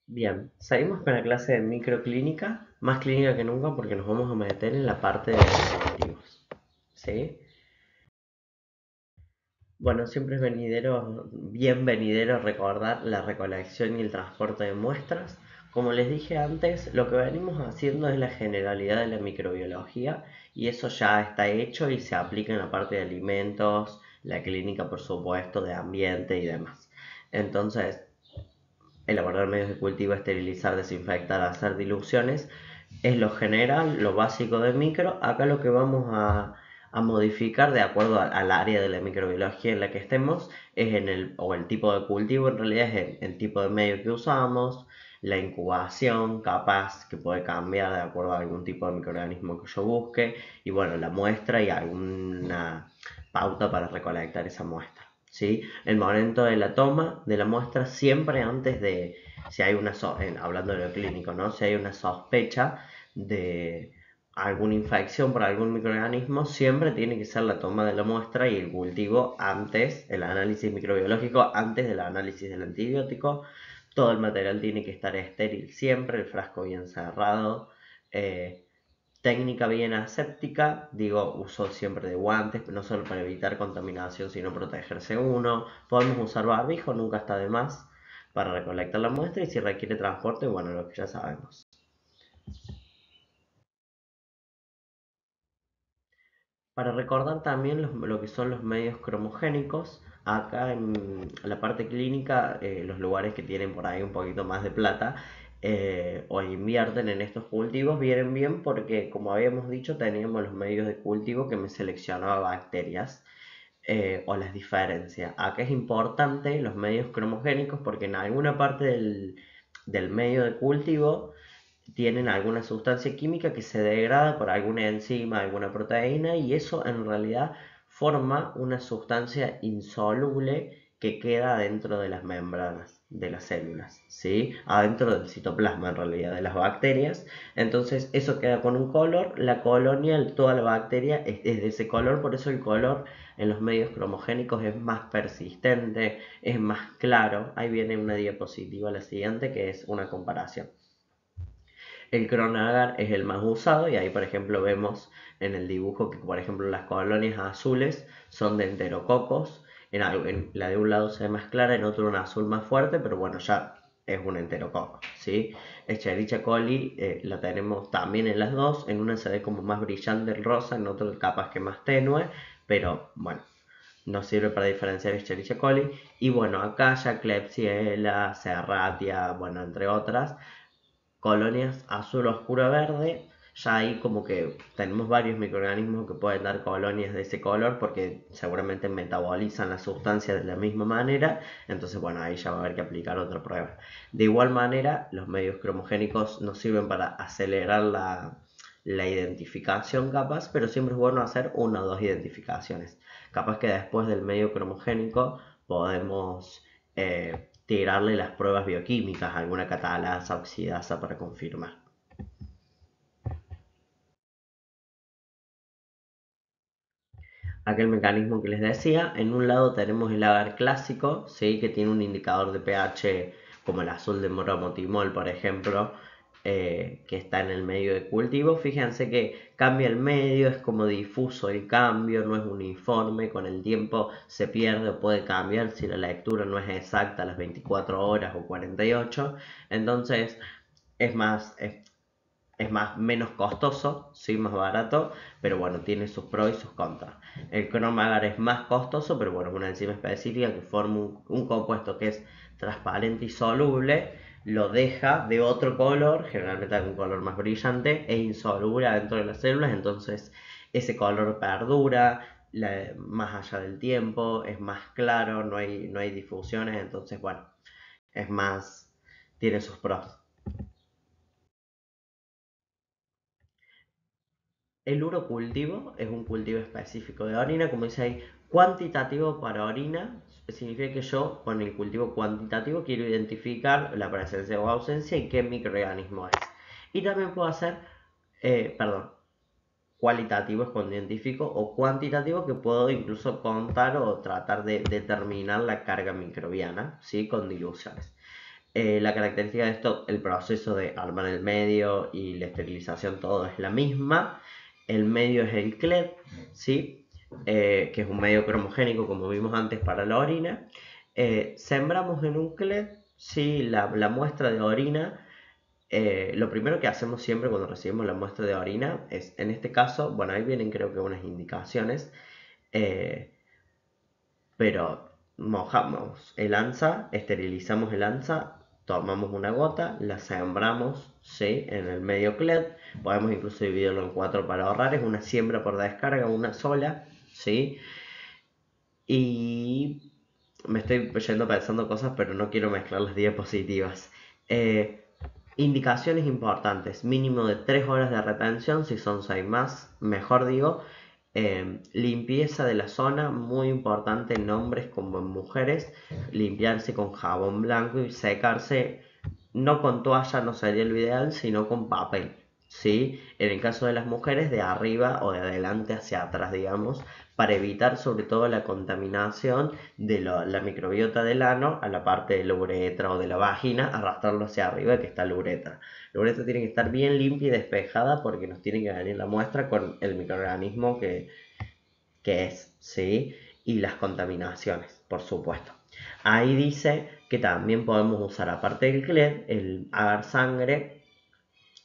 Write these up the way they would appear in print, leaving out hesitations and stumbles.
Bien, seguimos con la clase de microclínica, más clínica que nunca porque nos vamos a meter en la parte de los cultivos. ¿Sí? Bueno, siempre es bien venidero recordar la recolección y el transporte de muestras. Como les dije antes, lo que venimos haciendo es la generalidad de la microbiología y eso ya está hecho y se aplica en la parte de alimentos, la clínica por supuesto, de ambiente y demás. Entonces, elaborar medios de cultivo, esterilizar, desinfectar, hacer diluciones, es lo general, lo básico de micro. Acá lo que vamos a modificar de acuerdo al área de la microbiología en la que estemos es o el tipo de cultivo, en realidad es el tipo de medio que usamos, la incubación capaz que puede cambiar de acuerdo a algún tipo de microorganismo que yo busque y bueno, la muestra y alguna pauta para recolectar esa muestra. ¿Sí? El momento de la toma de la muestra siempre antes de, si hay hablando de lo clínico, ¿no? Si hay una sospecha de alguna infección por algún microorganismo, siempre tiene que ser la toma de la muestra y el cultivo antes, el análisis microbiológico antes del análisis del antibiótico. Todo el material tiene que estar estéril siempre, el frasco bien cerrado. eh, Técnica bien aséptica, digo, uso siempre de guantes, no solo para evitar contaminación, sino protegerse uno. Podemos usar barbijo, nunca está de más, para recolectar la muestra y si requiere transporte, bueno, lo que ya sabemos. Para recordar también lo que son los medios cromogénicos, acá en la parte clínica, los lugares que tienen por ahí un poquito más de plata o invierten en estos cultivos vienen bien porque, como habíamos dicho, teníamos los medios de cultivo que me seleccionaba bacterias o las diferencias. Acá es importante los medios cromogénicos porque en alguna parte del medio de cultivo tienen alguna sustancia química que se degrada por alguna enzima, alguna proteína, y eso en realidad forma una sustancia insoluble que queda dentro de las membranas de las células, ¿sí? Adentro del citoplasma en realidad de las bacterias. Entonces eso queda con un color, la colonia, toda la bacteria es de ese color, por eso el color en los medios cromogénicos es más persistente, es más claro. Ahí viene una diapositiva, la siguiente, que es una comparación. El cronagar es el más usado y ahí por ejemplo vemos en el dibujo que por ejemplo las colonias azules son de enterococos, en la de un lado se ve más clara, en otro un azul más fuerte, pero bueno, ya es un enterococo, ¿sí? Escherichia coli la tenemos también en las dos, en una se ve como más brillante el rosa, en otro capaz que más tenue, pero bueno, nos sirve para diferenciar Escherichia coli. Y bueno, acá ya Klebsiella, Serratia, bueno, entre otras, colonias azul oscuro verde. Ya ahí como que tenemos varios microorganismos que pueden dar colonias de ese color porque seguramente metabolizan la sustancia de la misma manera. Entonces, bueno, ahí ya va a haber que aplicar otra prueba. De igual manera, los medios cromogénicos nos sirven para acelerar la identificación capaz, pero siempre es bueno hacer una o dos identificaciones. Capaz que después del medio cromogénico podemos tirarle las pruebas bioquímicas, alguna catalasa, oxidasa para confirmar. Aquel mecanismo que les decía, en un lado tenemos el agar clásico, ¿sí? Que tiene un indicador de pH como el azul de bromotimol, por ejemplo, que está en el medio de cultivo. Fíjense que cambia el medio, es como difuso el cambio, no es uniforme, con el tiempo se pierde o puede cambiar si la lectura no es exacta a las 24 horas o 48. Entonces es más, menos costoso, sí, más barato, pero bueno, tiene sus pros y sus contras. El cromagar es más costoso, pero bueno, es una enzima específica que forma un compuesto que es transparente y soluble, lo deja de otro color, generalmente de un color más brillante, e insoluble dentro de las células, entonces ese color perdura más allá del tiempo, es más claro, no hay difusiones, entonces bueno, es más, tiene sus pros. El urocultivo es un cultivo específico de orina, como dice ahí, cuantitativo para orina. Significa que yo con el cultivo cuantitativo quiero identificar la presencia o ausencia y qué microorganismo es. Y también puedo hacer, perdón, cualitativo es cuando identifico o cuantitativo que puedo incluso contar o tratar de determinar la carga microbiana, ¿sí? Con diluciones. La característica de esto, el proceso de armar el medio y la esterilización, todo es la misma. El medio es el CLED, ¿sí? Que es un medio cromogénico, como vimos antes, para la orina. Sembramos en un CLED, ¿sí? La muestra de orina. Lo primero que hacemos siempre cuando recibimos la muestra de orina es, en este caso, bueno, ahí vienen creo que unas indicaciones, eh, pero mojamos el ansa, esterilizamos el ansa, tomamos una gota, la sembramos, ¿sí? En el medio CLED, podemos incluso dividirlo en 4 para ahorrar, es una siembra por descarga, una sola, ¿sí? Y me estoy yendo pensando cosas, pero no quiero mezclar las diapositivas. Eh, Indicaciones importantes, mínimo de 3 horas de retención, si son 6 más, mejor digo. Limpieza de la zona, muy importante en hombres como en mujeres, limpiarse con jabón blanco y secarse, no con toalla, no sería lo ideal, sino con papel, ¿sí? En el caso de las mujeres, de arriba o de adelante hacia atrás, digamos, para evitar sobre todo la contaminación de la microbiota del ano a la parte de la uretra o de la vagina, arrastrarlo hacia arriba que está la uretra. La uretra tiene que estar bien limpia y despejada porque nos tiene que venir la muestra con el microorganismo que es, ¿sí? Y las contaminaciones, por supuesto. Ahí dice que también podemos usar, aparte del CLED, el agar sangre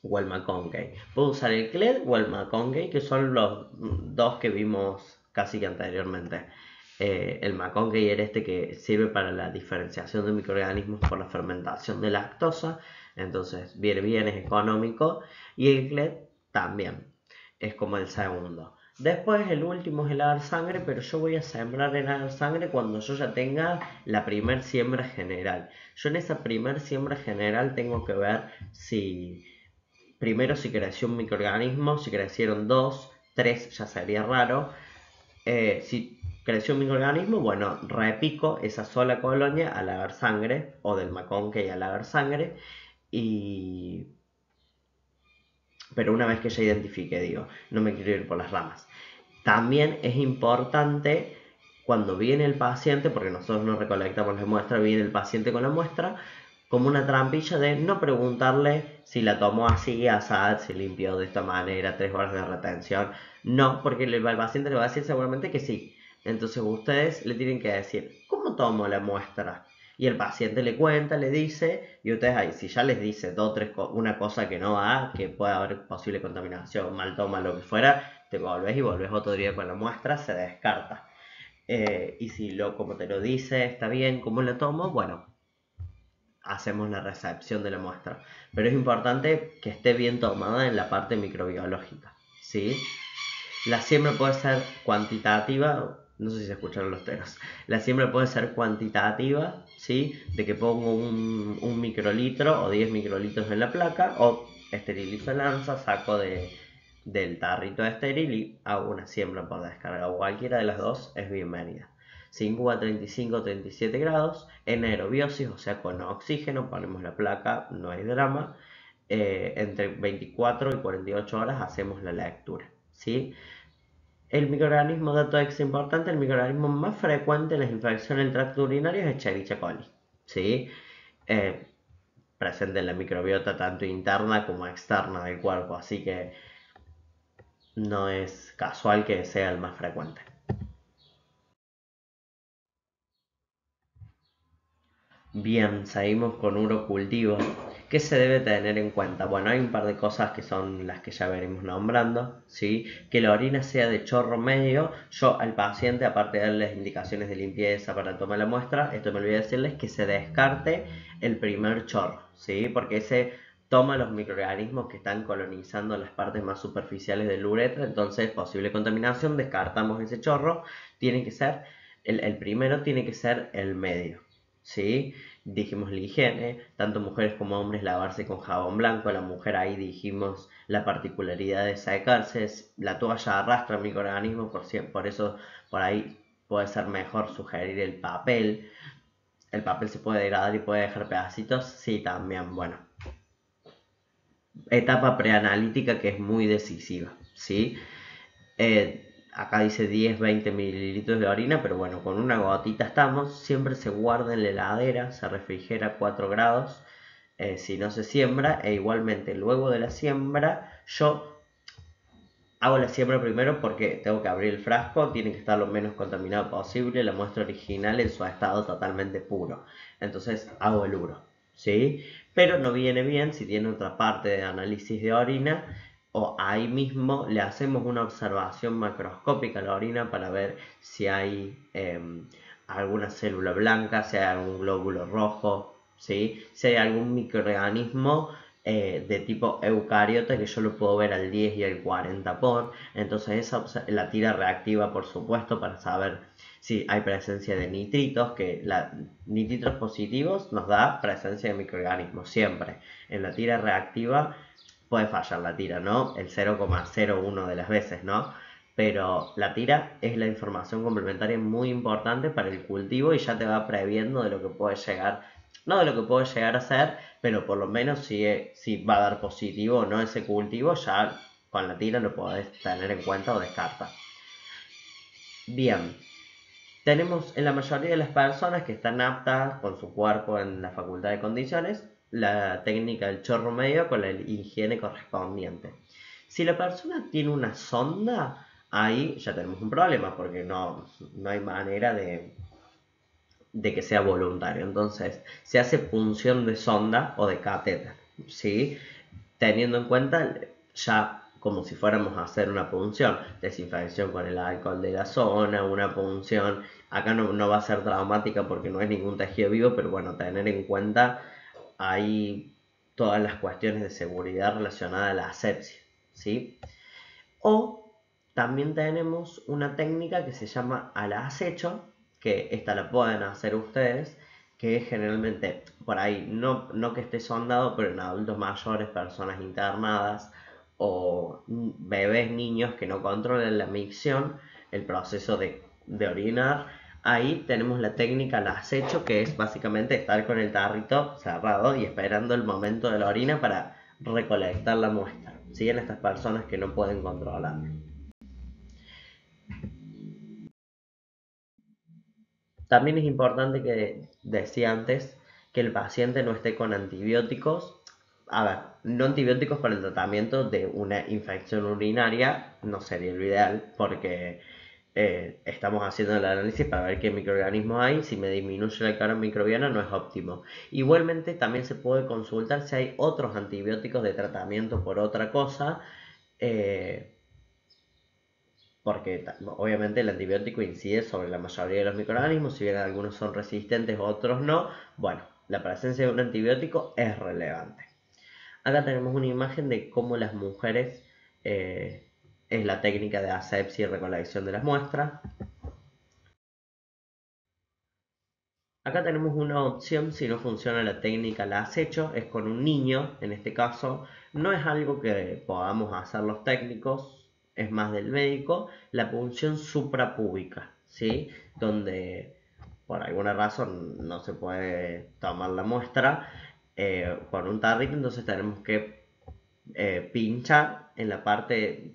o el McConkey. Puedo usar el CLED o el McConkey, que son los dos que vimos casi que anteriormente. El McConkey era este que sirve para la diferenciación de microorganismos por la fermentación de lactosa, entonces viene bien, es económico, y el CLED también, es como el segundo. Después el último es el agar sangre, pero yo voy a sembrar el agar sangre cuando yo ya tenga la primer siembra general. Yo en esa primer siembra general tengo que ver si primero si creció un microorganismo, si crecieron dos, tres ya sería raro. Si creció un microorganismo, bueno, repico esa sola colonia al agar sangre, o del McConkey al agar sangre, y... pero una vez que ya identifique, digo, no me quiero ir por las ramas. También es importante cuando viene el paciente, porque nosotros no recolectamos la muestra, viene el paciente con la muestra, como una trampilla de no preguntarle si la tomó así, asad, si limpió de esta manera, 3 horas de retención. No, porque el paciente le va a decir seguramente que sí. Entonces ustedes le tienen que decir, ¿cómo tomo la muestra? Y el paciente le cuenta, le dice, y ustedes ahí, si ya les dice dos o tres una cosa que no va, que puede haber posible contaminación, mal toma, lo que fuera, te volvés y volvés otro día con la muestra, se descarta. Y si como te lo dice, está bien, ¿cómo lo tomo? Bueno, hacemos la recepción de la muestra. Pero es importante que esté bien tomada en la parte microbiológica, ¿sí? La siembra puede ser cuantitativa, no sé si se escucharon los teros. La siembra puede ser cuantitativa, ¿sí? De que pongo un microlitro o 10 microlitros en la placa, o esterilizo el ansa, saco del tarrito estéril y hago una siembra por descarga. Cualquiera de las dos es bienvenida. Se incuba a 35 o 37 grados, en aerobiosis, o sea con oxígeno, ponemos la placa, no hay drama. Entre 24 y 48 horas hacemos la lectura, ¿sí? El microorganismo, dato extra importante, el microorganismo más frecuente en las infecciones del tracto urinario es Escherichia coli, ¿sí? Eh, Presente en la microbiota tanto interna como externa del cuerpo, así que no es casual que sea el más frecuente. Bien, seguimos con urocultivo. ¿Qué se debe tener en cuenta? Bueno, hay un par de cosas que son las que ya veremos nombrando, ¿sí? Que la orina sea de chorro medio. Yo al paciente, aparte de darles indicaciones de limpieza para tomar la muestra, esto me olvidé decirles que se descarte el primer chorro, ¿sí? Porque ese toma los microorganismos que están colonizando las partes más superficiales del uretra, entonces posible contaminación, descartamos ese chorro. Tiene que ser, el primero tiene que ser el medio, ¿sí? Dijimos la higiene, tanto mujeres como hombres lavarse con jabón blanco, la mujer ahí dijimos la particularidad de secarse, la toalla arrastra microorganismos, por eso por ahí puede ser mejor sugerir el papel se puede degradar y puede dejar pedacitos, sí también, bueno, etapa preanalítica que es muy decisiva, ¿sí? acá dice 10-20 mililitros de orina, pero bueno, con una gotita estamos. Siempre se guarda en la heladera, se refrigera a 4 grados si no se siembra, e igualmente luego de la siembra yo hago la siembra primero porque tengo que abrir el frasco, tiene que estar lo menos contaminado posible, la muestra original en su estado totalmente puro. Entonces hago el uro, ¿sí? Pero no viene bien si tiene otra parte de análisis de orina, o ahí mismo le hacemos una observación macroscópica a la orina para ver si hay alguna célula blanca, si hay algún glóbulo rojo, ¿sí? Si hay algún microorganismo de tipo eucariote que yo lo puedo ver al 10 y al 40 por. Entonces la tira reactiva, por supuesto, para saber si hay presencia de nitritos, que nitritos positivos nos da presencia de microorganismos siempre. En la tira reactiva puede fallar la tira, ¿no? El 0,01 de las veces, ¿no? Pero la tira es la información complementaria muy importante para el cultivo y ya te va previendo de lo que puede llegar, no de lo que puede llegar a ser, pero por lo menos si va a dar positivo o no ese cultivo, ya con la tira lo podés tener en cuenta o descartar. Bien, tenemos en la mayoría de las personas que están aptas con su cuerpo en la facultad de condiciones la técnica del chorro medio con la higiene correspondiente. Si la persona tiene una sonda, ahí ya tenemos un problema porque no hay manera de que sea voluntario. Entonces, se hace punción de sonda o de catéter, ¿sí? Teniendo en cuenta ya como si fuéramos a hacer una punción, desinfección con el alcohol de la zona, una punción, acá no va a ser traumática porque no es ningún tejido vivo, pero bueno, tener en cuenta ahí todas las cuestiones de seguridad relacionadas a la asepsia, ¿sí? O también tenemos una técnica que se llama al acecho, que esta la pueden hacer ustedes, que es generalmente por ahí, no que esté sondado, pero en adultos mayores, personas internadas o bebés, niños que no controlan la micción, el proceso de orinar. Ahí tenemos la técnica al acecho, que es básicamente estar con el tarrito cerrado y esperando el momento de la orina para recolectar la muestra. Siguen estas personas que no pueden controlar. También es importante que decía antes que el paciente no esté con antibióticos. A ver, no antibióticos para el tratamiento de una infección urinaria no sería lo ideal porque estamos haciendo el análisis para ver qué microorganismos hay. Si me disminuye la carga microbiana no es óptimo. Igualmente también se puede consultar si hay otros antibióticos de tratamiento por otra cosa. eh, Porque obviamente el antibiótico incide sobre la mayoría de los microorganismos, si bien algunos son resistentes, otros no. Bueno, la presencia de un antibiótico es relevante. Acá tenemos una imagen de cómo las mujeres es la técnica de asepsia y recolección de las muestras. Acá tenemos una opción si no funciona la técnica la acecho, es con un niño, en este caso no es algo que podamos hacer los técnicos, es más del médico, la punción suprapúbica, ¿sí? Donde por alguna razón no se puede tomar la muestra con un tarrito, entonces tenemos que pinchar en la parte,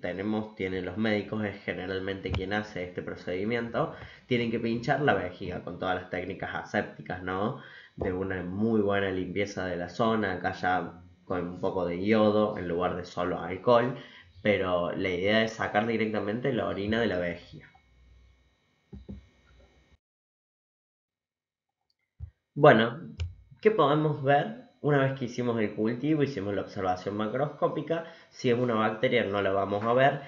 tienen los médicos, es generalmente quien hace este procedimiento, tienen que pinchar la vejiga con todas las técnicas asépticas, ¿no? De una muy buena limpieza de la zona, acá ya con un poco de yodo en lugar de solo alcohol, pero la idea es sacar directamente la orina de la vejiga. Bueno, ¿qué podemos ver? Una vez que hicimos el cultivo, hicimos la observación macroscópica, si es una bacteria no la vamos a ver,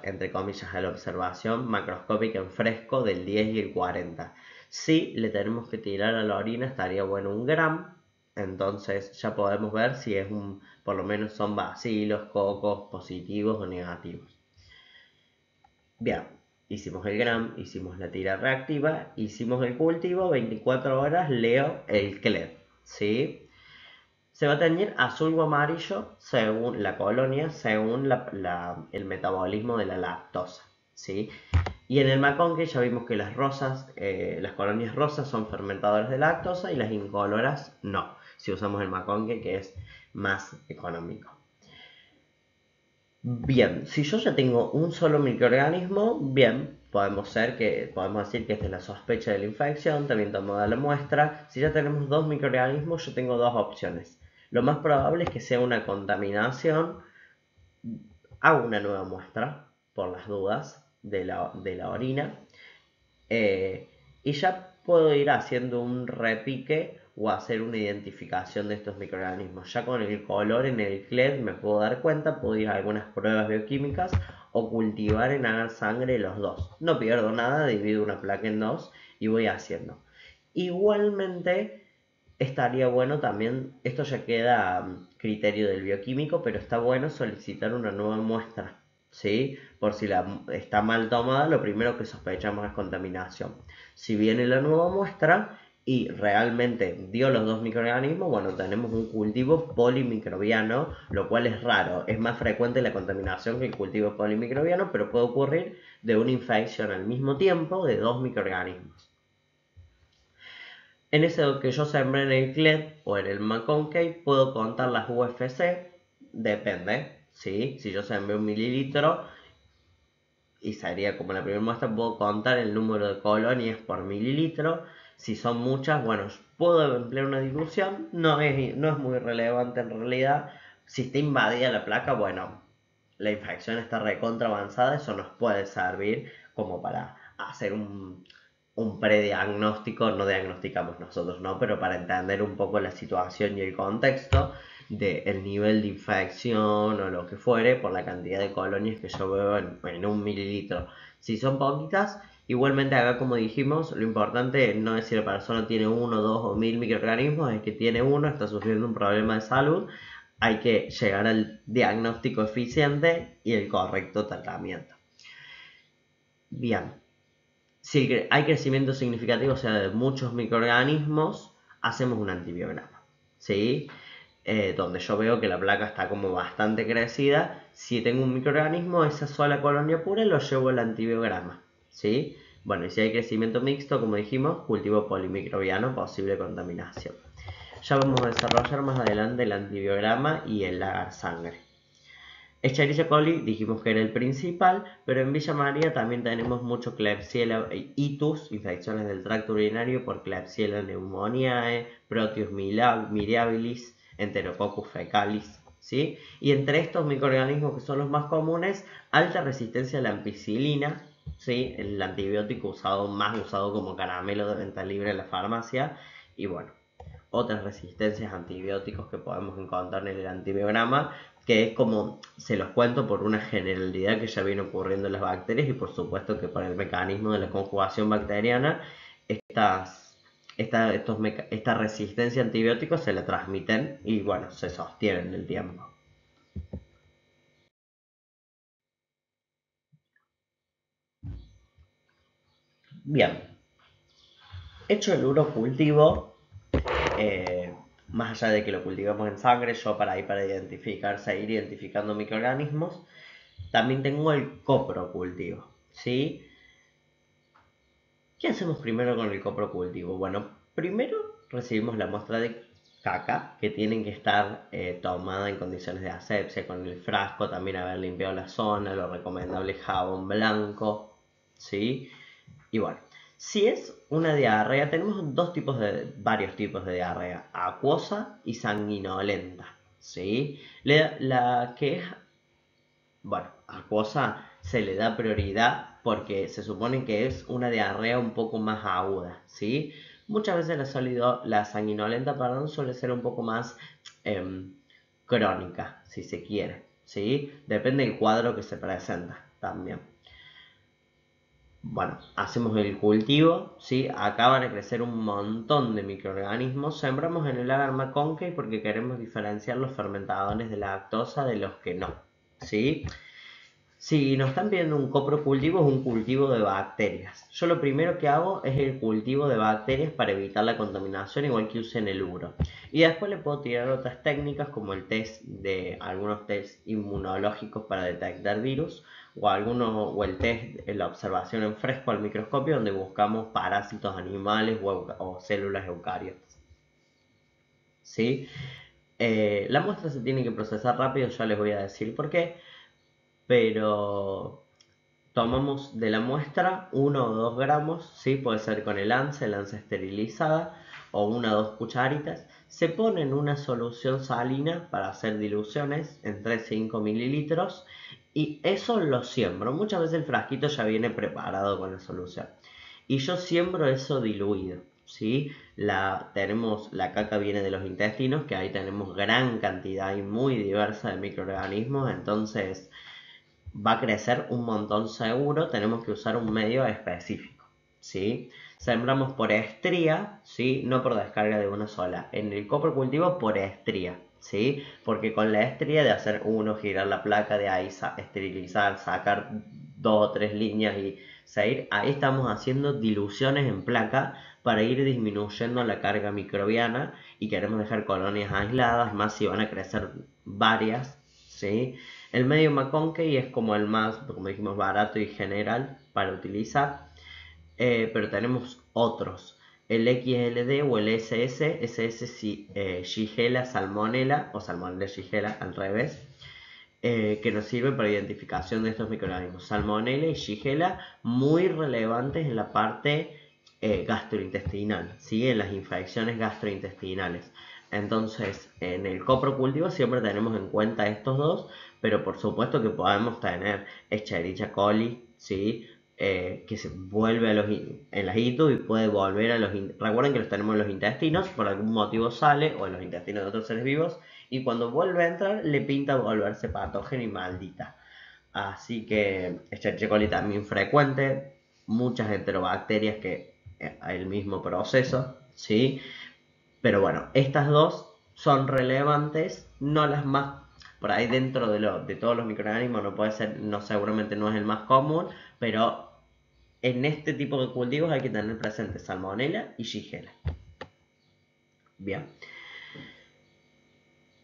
entre comillas, a la observación macroscópica en fresco del 10 y el 40. Si le tenemos que tirar a la orina, estaría bueno un gram, entonces ya podemos ver si por lo menos son bacilos, cocos, positivos o negativos. Bien, hicimos el gram, hicimos la tira reactiva, hicimos el cultivo, 24 horas leo el CLEP, ¿sí? Se va a teñir azul o amarillo según la colonia, según el metabolismo de la lactosa, ¿sí? Y en el maconque ya vimos que las colonias rosas son fermentadoras de lactosa y las incoloras no, si usamos el maconque que es más económico. Bien, si yo ya tengo un solo microorganismo, bien, podemos decir que esta es la sospecha de la infección, también tomada la muestra. Si ya tenemos dos microorganismos, yo tengo dos opciones. Lo más probable es que sea una contaminación. Hago una nueva muestra, por las dudas, de la orina. Y ya puedo ir haciendo un repique o hacer una identificación de estos microorganismos. Ya con el color en el CLED me puedo dar cuenta, puedo ir a algunas pruebas bioquímicas o cultivar en agar sangre los dos. No pierdo nada, divido una placa en dos y voy haciendo. Igualmente estaría bueno también, esto ya queda a criterio del bioquímico, pero está bueno solicitar una nueva muestra, ¿sí? Por si está mal tomada, lo primero que sospechamos es contaminación. Si viene la nueva muestra y realmente dio los dos microorganismos, bueno, tenemos un cultivo polimicrobiano, lo cual es raro. Es más frecuente la contaminación que el cultivo polimicrobiano, pero puede ocurrir de una infección al mismo tiempo de dos microorganismos. En ese que yo sembré en el CLED o en el McConkey puedo contar las UFC, depende, ¿sí? Si yo sembré 1 mililitro y sería como la primera muestra, puedo contar el número de colonias por mililitro. Si son muchas, bueno, puedo emplear una dilución, no es muy relevante en realidad. Si está invadida la placa, bueno, la infección está recontra avanzada, eso nos puede servir como para hacer un prediagnóstico, no diagnosticamos nosotros, ¿no? Pero para entender un poco la situación y el contexto del nivel de infección o lo que fuere por la cantidad de colonias que yo veo en 1 mililitro. Si son poquitas, igualmente acá como dijimos, lo importante no es si la persona tiene 1, 2 o 1000 microorganismos, es que tiene uno, está sufriendo un problema de salud, hay que llegar al diagnóstico eficiente y el correcto tratamiento. Bien, si hay crecimiento significativo, o sea, de muchos microorganismos, hacemos un antibiograma, ¿sí? Donde yo veo que la placa está como bastante crecida. Si tengo un microorganismo, esa sola colonia pura lo llevo al antibiograma, ¿sí? Bueno, y si hay crecimiento mixto, como dijimos, cultivo polimicrobiano, posible contaminación. Ya vamos a desarrollar más adelante el antibiograma y el agar sangre. Escherichia coli dijimos que era el principal, pero en Villa María también tenemos mucho Klebsiella itus, infecciones del tracto urinario por Klebsiella pneumoniae, Proteus mirabilis, Enterococcus fecalis, ¿sí? Y entre estos microorganismos que son los más comunes, alta resistencia a la ampicilina, ¿sí? El antibiótico más usado como caramelo de venta libre en la farmacia, y bueno, otras resistencias a antibióticos que podemos encontrar en el antibiograma, que es como, se los cuento por una generalidad que ya viene ocurriendo en las bacterias y por supuesto que por el mecanismo de la conjugación bacteriana, esta resistencia a antibióticos se la transmiten y bueno, se sostienen en el tiempo. Bien, hecho el urocultivo, eh, más allá de que lo cultivemos en sangre, yo para identificar, seguir identificando microorganismos, también tengo el coprocultivo, ¿sí? ¿Qué hacemos primero con el coprocultivo? Bueno, primero recibimos la muestra de caca, que tienen que estar tomada en condiciones de asepsia, con el frasco, también haber limpiado la zona, lo recomendable es jabón blanco, ¿sí? Y bueno, si es una diarrea, tenemos varios tipos de diarrea, acuosa y sanguinolenta, ¿sí? La que es, bueno, acuosa se le da prioridad porque se supone que es una diarrea un poco más aguda, ¿sí? Muchas veces la sanguinolenta, perdón, suele ser un poco más em, crónica, si se quiere, ¿sí? Depende del cuadro que se presenta también. Bueno, hacemos el cultivo, ¿sí? Acá van a crecer un montón de microorganismos. Sembramos en el agar McConkey porque queremos diferenciar los fermentadores de lactosa de los que no, ¿sí? Si nos están pidiendo un coprocultivo, es un cultivo de bacterias. Yo lo primero que hago es el cultivo de bacterias para evitar la contaminación, igual que use en el uro. Y después le puedo tirar otras técnicas como algunos test inmunológicos para detectar virus o el test la observación en fresco al microscopio donde buscamos parásitos animales o células eucariotas. ¿Sí? La muestra se tiene que procesar rápido, ya les voy a decir por qué. pero tomamos de la muestra 1 o 2 gramos, ¿sí? Puede ser con el ANSA esterilizada, o 1 o 2 cucharitas. Se pone en una solución salina para hacer diluciones en 3-5 mililitros y eso lo siembro. Muchas veces el frasquito ya viene preparado con la solución. Y yo siembro eso diluido, ¿sí? La caca viene de los intestinos, que ahí tenemos gran cantidad y muy diversa de microorganismos, entonces va a crecer un montón seguro, tenemos que usar un medio específico, ¿sí? Sembramos por estría, ¿sí? No por descarga de una sola. En el coprocultivo por estría, ¿sí? Porque con la estría de hacer uno, girar la placa, de ahí esterilizar, sacar 2 o 3 líneas y seguir, ahí estamos haciendo diluciones en placa para ir disminuyendo la carga microbiana y queremos dejar colonias aisladas, más si van a crecer varias, ¿sí? El medio McConkey es como el más, como dijimos, barato y general para utilizar, pero tenemos otros. El XLD o el SS Shigella salmonella o Salmonella shigella al revés, que nos sirve para identificación de estos microorganismos. Salmonella y Shigella muy relevantes en la parte gastrointestinal, ¿sí? En las infecciones gastrointestinales. Entonces, en el coprocultivo siempre tenemos en cuenta estos dos, pero por supuesto que podemos tener Escherichia coli, ¿sí? Que se vuelve en las ITU y puede volver a los... Recuerden que los tenemos en los intestinos, por algún motivo sale, o en los intestinos de otros seres vivos, y cuando vuelve a entrar le pinta volverse patógeno y maldita. Así que Escherichia coli también frecuente, muchas enterobacterias que el mismo proceso, ¿sí? Pero bueno, estas dos son relevantes, no las más, por ahí dentro de todos los microorganismos no puede ser, no seguramente no es el más común, pero en este tipo de cultivos hay que tener presente Salmonella y Shigella. Bien.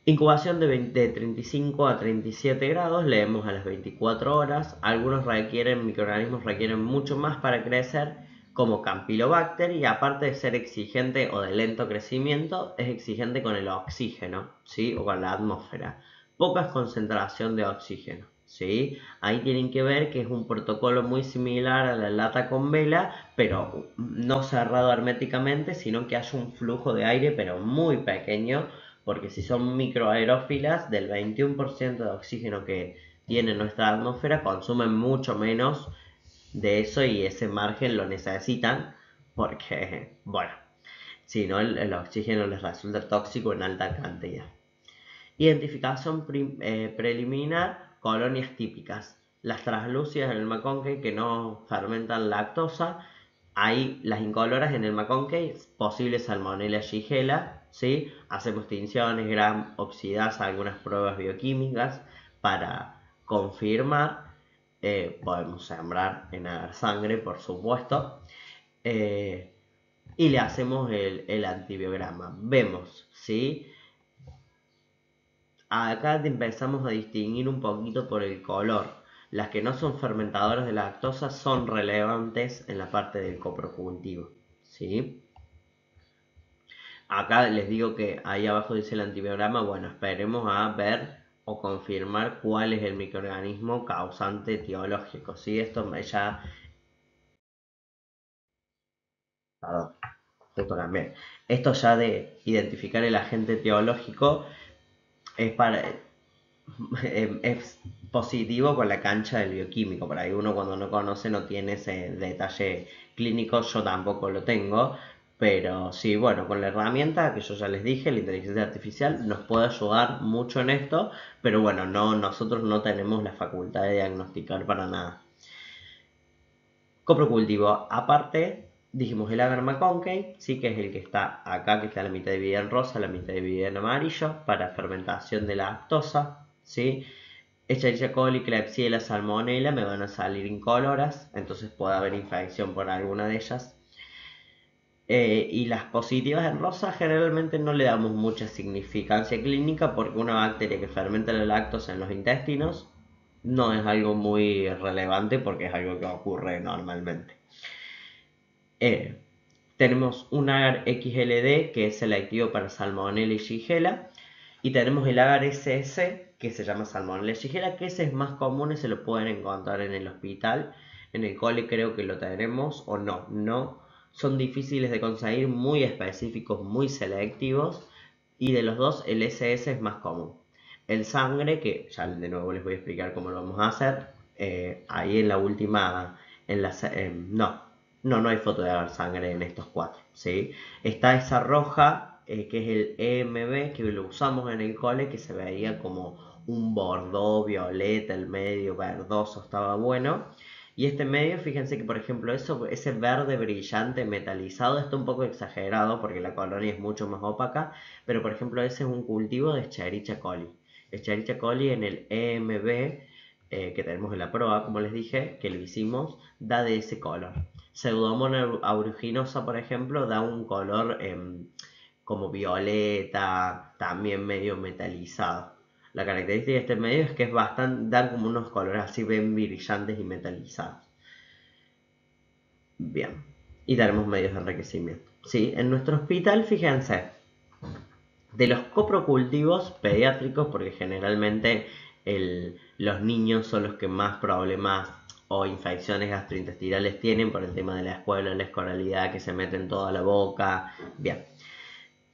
Incubación de 35 a 37 grados, leemos a las 24 horas. Algunos microorganismos requieren mucho más para crecer, como Campylobacter, y aparte de ser exigente o de lento crecimiento, es exigente con el oxígeno, ¿sí? O con la atmósfera. Poca concentración de oxígeno, ¿sí? Ahí tienen que ver que es un protocolo muy similar a la lata con vela, pero no cerrado herméticamente, sino que haya un flujo de aire, pero muy pequeño, porque si son microaerófilas, del 21% de oxígeno que tiene nuestra atmósfera, consumen mucho menos de eso y ese margen lo necesitan porque, bueno, si no, el oxígeno les resulta tóxico en alta cantidad. Identificación preliminar, colonias típicas. Las translúcidas en el McConkey que no fermentan lactosa. Hay las incoloras en el McConkey, posible Salmonella shigella, ¿sí? Hacemos tinciones, gram, oxidasa, algunas pruebas bioquímicas para confirmar. Podemos sembrar en agar sangre, por supuesto. Eh, y le hacemos el antibiograma. Vemos, ¿sí? Acá empezamos a distinguir un poquito por el color. Las que no son fermentadoras de lactosa son relevantes en la parte del coprocultivo, ¿sí? Acá les digo que ahí abajo dice el antibiograma. Bueno, esperemos a ver o confirmar cuál es el microorganismo causante etiológico, ¿sí? Esto ya... Perdón, justo cambié. Esto ya de identificar el agente etiológico es para es positivo con la cancha del bioquímico. Por ahí uno cuando no conoce no tiene ese detalle clínico, yo tampoco lo tengo. Pero sí, bueno, con la herramienta que yo ya les dije, la inteligencia artificial nos puede ayudar mucho en esto, pero bueno, nosotros no tenemos la facultad de diagnosticar para nada. Coprocultivo, aparte, dijimos el agar McConkey, sí, que es el que está acá, que está la mitad dividida en rosa, la mitad dividida en amarillo, para fermentación de la lactosa, ¿sí? Escherichia coli, Klebsiella, Salmonella me van a salir incoloras, entonces puede haber infección por alguna de ellas. Y las positivas en rosa generalmente no le damos mucha significancia clínica porque una bacteria que fermenta la lactosa en los intestinos no es algo muy relevante porque es algo que ocurre normalmente. Eh, Tenemos un agar XLD que es selectivo para Salmonella y Shigella. Y tenemos el agar SS, que se llama Salmonella Shigella, que ese es más común y se lo pueden encontrar en el hospital. En el cole creo que lo tenemos o no. No, son difíciles de conseguir, muy específicos, muy selectivos. Y de los dos, el SS es más común. El sangre, que ya de nuevo les voy a explicar cómo lo vamos a hacer. Ahí en la última, no hay foto de agar sangre en estos cuatro, ¿sí? Está esa roja, que es el EMB, que lo usamos en el cole, que se veía como un bordó violeta, el medio verdoso, estaba bueno. Y este medio, fíjense que por ejemplo ese verde brillante metalizado está un poco exagerado porque la colonia es mucho más opaca, pero por ejemplo ese es un cultivo de Escherichia coli. Escherichia coli en el EMB, que tenemos en la proa, como les dije, que lo hicimos, da de ese color. Pseudomonas aeruginosa, por ejemplo, da un color como violeta, también medio metalizado. La característica de este medio es que es bastante, dan como unos colores así bien brillantes y metalizados. Bien, y tenemos medios de enriquecimiento. Sí, en nuestro hospital, fíjense, de los coprocultivos pediátricos, porque generalmente los niños son los que más problemas o infecciones gastrointestinales tienen por el tema de la escuela, la escolaridad, que se meten toda la boca. Bien,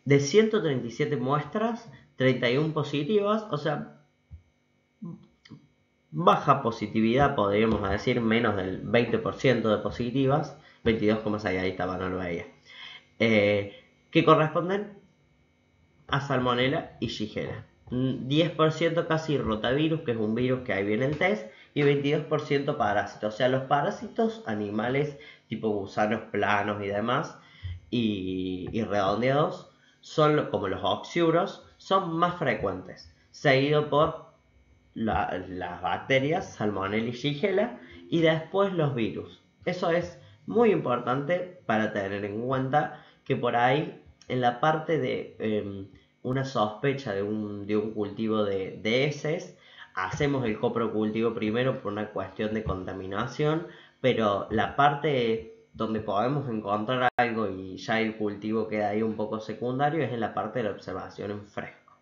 de 137 muestras, 31 positivas, o sea, baja positividad, podríamos decir, menos del 20% de positivas, 22,6, ahí estaba, no lo veía, que corresponden a Salmonella y Shigella. 10% casi rotavirus, que es un virus que hay bien en el test, y 22% parásitos, o sea, los parásitos animales tipo gusanos planos y demás, y redondeados, son como los oxiuros, son más frecuentes, seguido por las bacterias, Salmonella y Shigella, y después los virus. Eso es muy importante para tener en cuenta que por ahí, en la parte de una sospecha de un cultivo de heces, hacemos el coprocultivo primero por una cuestión de contaminación, pero la parte donde podemos encontrar algo y ya el cultivo queda ahí un poco secundario es en la parte de la observación en fresco.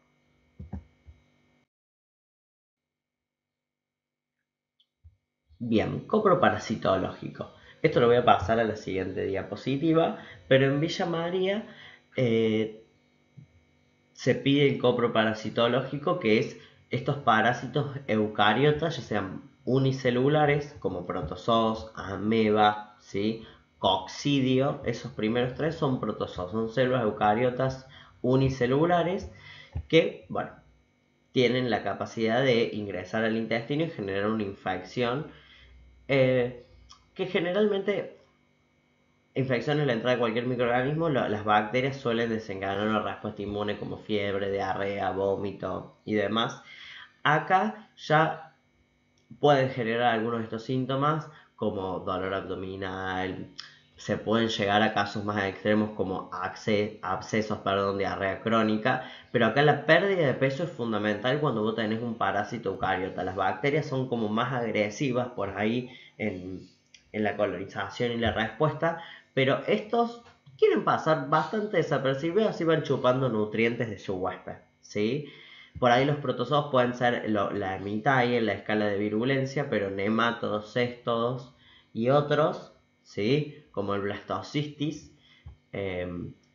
Bien, coproparasitológico. Esto lo voy a pasar a la siguiente diapositiva, pero en Villa María eh, se pide el coproparasitológico, que es estos parásitos eucariotas, ya sean unicelulares, como protozoos, ameba, ¿sí? Coccidio, esos primeros tres son protozoos, son células eucariotas unicelulares que, bueno, tienen la capacidad de ingresar al intestino y generar una infección, eh, que generalmente infecciones en la entrada de cualquier microorganismo, las bacterias suelen desencadenar una respuesta inmune como fiebre, diarrea, vómito y demás. Acá ya pueden generar algunos de estos síntomas como dolor abdominal, se pueden llegar a casos más extremos como abscesos, diarrea crónica, pero acá la pérdida de peso es fundamental cuando vos tenés un parásito eucariota. Las bacterias son como más agresivas por ahí en la colonización y la respuesta, pero estos quieren pasar bastante desapercibidos, así van chupando nutrientes de su huésped, ¿sí? Por ahí los protozoos pueden ser la mitad ahí en la escala de virulencia, pero nemátodos, céstodos y otros, ¿sí? Como el blastocystis,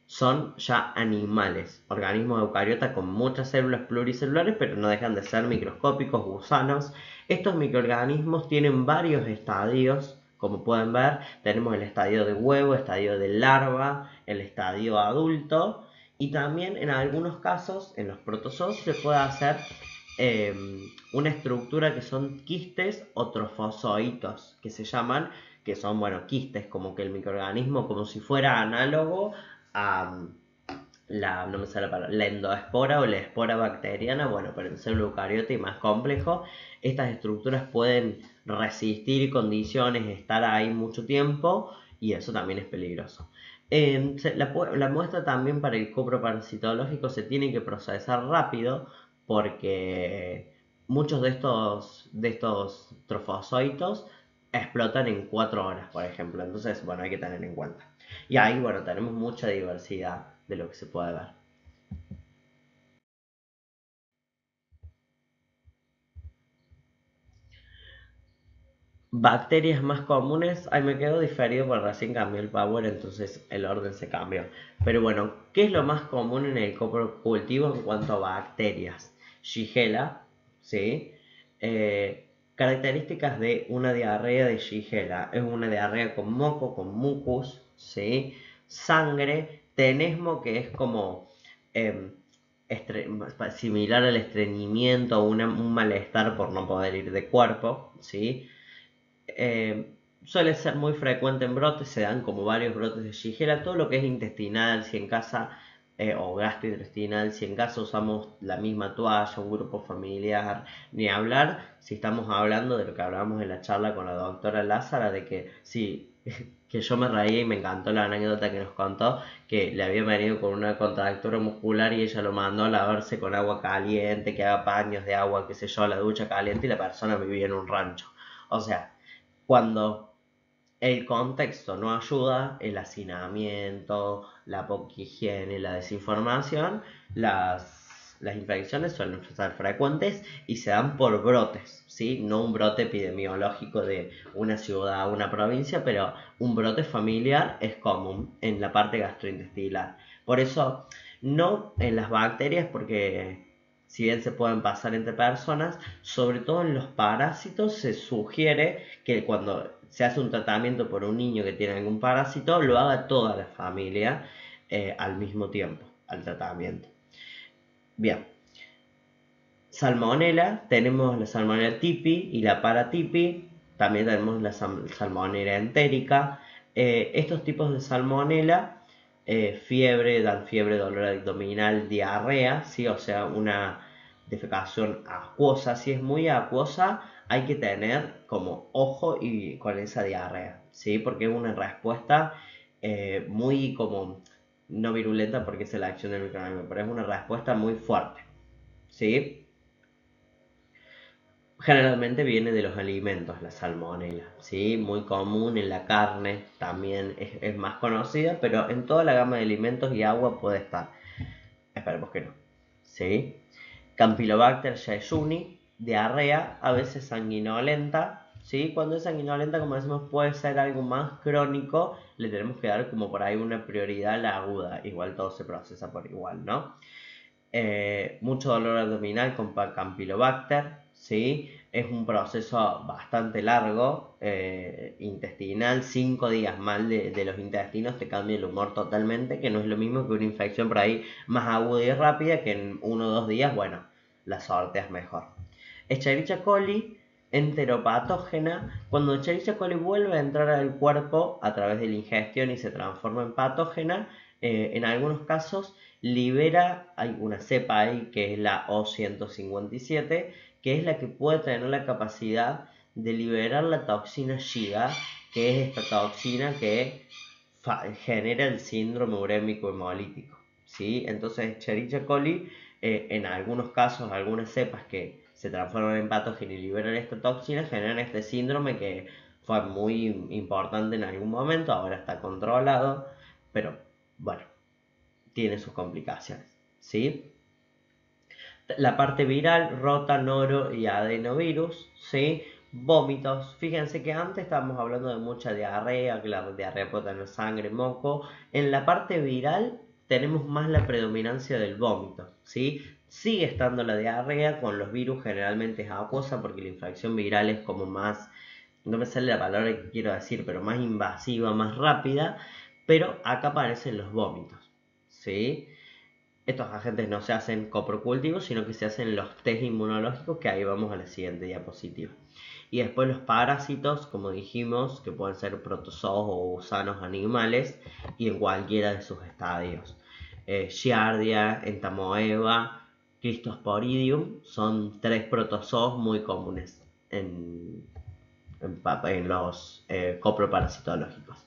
son ya animales, organismos eucariotas con muchas células pluricelulares, pero no dejan de ser microscópicos, gusanos. Estos microorganismos tienen varios estadios, como pueden ver, tenemos el estadio de huevo, estadio de larva, el estadio adulto, y también en algunos casos, en los protozoos, se puede hacer eh, una estructura que son quistes o trofozoitos, que se llaman, que son, bueno, quistes, como que el microorganismo, como si fuera análogo a no me sale la palabra, la endoespora o la espora bacteriana, bueno, pero en ser eucariota y más complejo, estas estructuras pueden resistir condiciones, estar ahí mucho tiempo, y eso también es peligroso. La muestra también para el coproparasitológico se tiene que procesar rápido porque muchos de estos trofozoitos explotan en 4 horas, por ejemplo. Entonces, bueno, hay que tener en cuenta. Y ahí, bueno, tenemos mucha diversidad de lo que se puede ver. Bacterias más comunes, ahí me quedo diferido porque recién cambió el Power, entonces el orden se cambió. Pero bueno, ¿qué es lo más común en el cultivo en cuanto a bacterias? Shigella, ¿sí? Características de una diarrea de Shigella. Es una diarrea con moco, con mucus, ¿sí? Sangre, tenesmo, que es como eh, similar al estreñimiento o un malestar por no poder ir de cuerpo, ¿sí? Suele ser muy frecuente en brotes, se dan como varios brotes de Shigella, todo lo que es intestinal, si en casa, o gastrointestinal, si en casa usamos la misma toalla, un grupo familiar, ni hablar, si estamos hablando de lo que hablábamos en la charla con la doctora Lázara, de que sí, que yo me reí y me encantó la anécdota que nos contó, que le había venido con una contractura muscular y ella lo mandó a lavarse con agua caliente, que haga paños de agua, qué sé yo, la ducha caliente y la persona vivía en un rancho. O sea, cuando el contexto no ayuda, el hacinamiento, la poca higiene, la desinformación, las infecciones suelen ser frecuentes y se dan por brotes, ¿sí? No un brote epidemiológico de una ciudad o una provincia, pero un brote familiar es común en la parte gastrointestinal. Por eso, no en las bacterias, porque si bien se pueden pasar entre personas, sobre todo en los parásitos se sugiere que cuando se hace un tratamiento por un niño que tiene algún parásito, lo haga toda la familia al mismo tiempo, al tratamiento. Bien, salmonela, tenemos la salmonela tipi y la paratipi, también tenemos la salmonela entérica. Estos tipos de salmonela, fiebre, dan fiebre, dolor abdominal, diarrea, ¿sí? O sea, una defecación acuosa. Si es muy acuosa, hay que tener como ojo y con esa diarrea, ¿sí? Porque es una respuesta muy como, no virulenta porque es la acción del microorganismo, pero es una respuesta muy fuerte, ¿sí? Generalmente viene de los alimentos, la salmonela, ¿sí? Muy común en la carne, también es más conocida, pero en toda la gama de alimentos y agua puede estar. Esperemos que no, ¿sí? Campylobacter jejuni, diarrea, a veces sanguinolenta, ¿sí? Cuando es sanguinolenta, como decimos, puede ser algo más crónico, le tenemos que dar como por ahí una prioridad a la aguda, igual todo se procesa por igual, ¿no? Mucho dolor abdominal con Campylobacter, ¿sí? Es un proceso bastante largo, intestinal, 5 días mal de los intestinos te cambia el humor totalmente, que no es lo mismo que una infección por ahí más aguda y rápida, que en 1 o 2 días, bueno, la sorteas mejor. Escherichia coli, enteropatógena. Cuando Escherichia coli vuelve a entrar al cuerpo a través de la ingestión y se transforma en patógena, en algunos casos libera, hay una cepa ahí que es la O157, que es la que puede tener la capacidad de liberar la toxina Shiga, que es esta toxina que genera el síndrome urémico hemolítico, ¿sí? Entonces, Escherichia coli, en algunos casos, algunas cepas que se transforman en patógeno y liberan esta toxina, generan este síndrome que fue muy importante en algún momento, ahora está controlado, pero bueno, tiene sus complicaciones, ¿sí? La parte viral, rota, noro y adenovirus, ¿sí? Vómitos. Fíjense que antes estábamos hablando de mucha diarrea, que la diarrea puede tener sangre, moco. En la parte viral tenemos más la predominancia del vómito, ¿sí? Sigue estando la diarrea, con los virus generalmente es acuosa porque la infección viral es como más, no me sale la palabra que quiero decir, pero más invasiva, más rápida, pero acá aparecen los vómitos, ¿sí? Estos agentes no se hacen coprocultivos, sino que se hacen los test inmunológicos, que ahí vamos a la siguiente diapositiva. Y después los parásitos, como dijimos, que pueden ser protozoos o gusanos animales, y en cualquiera de sus estadios. Giardia, Entamoeba, Cryptosporidium, son 3 protozoos muy comunes en los coproparasitológicos.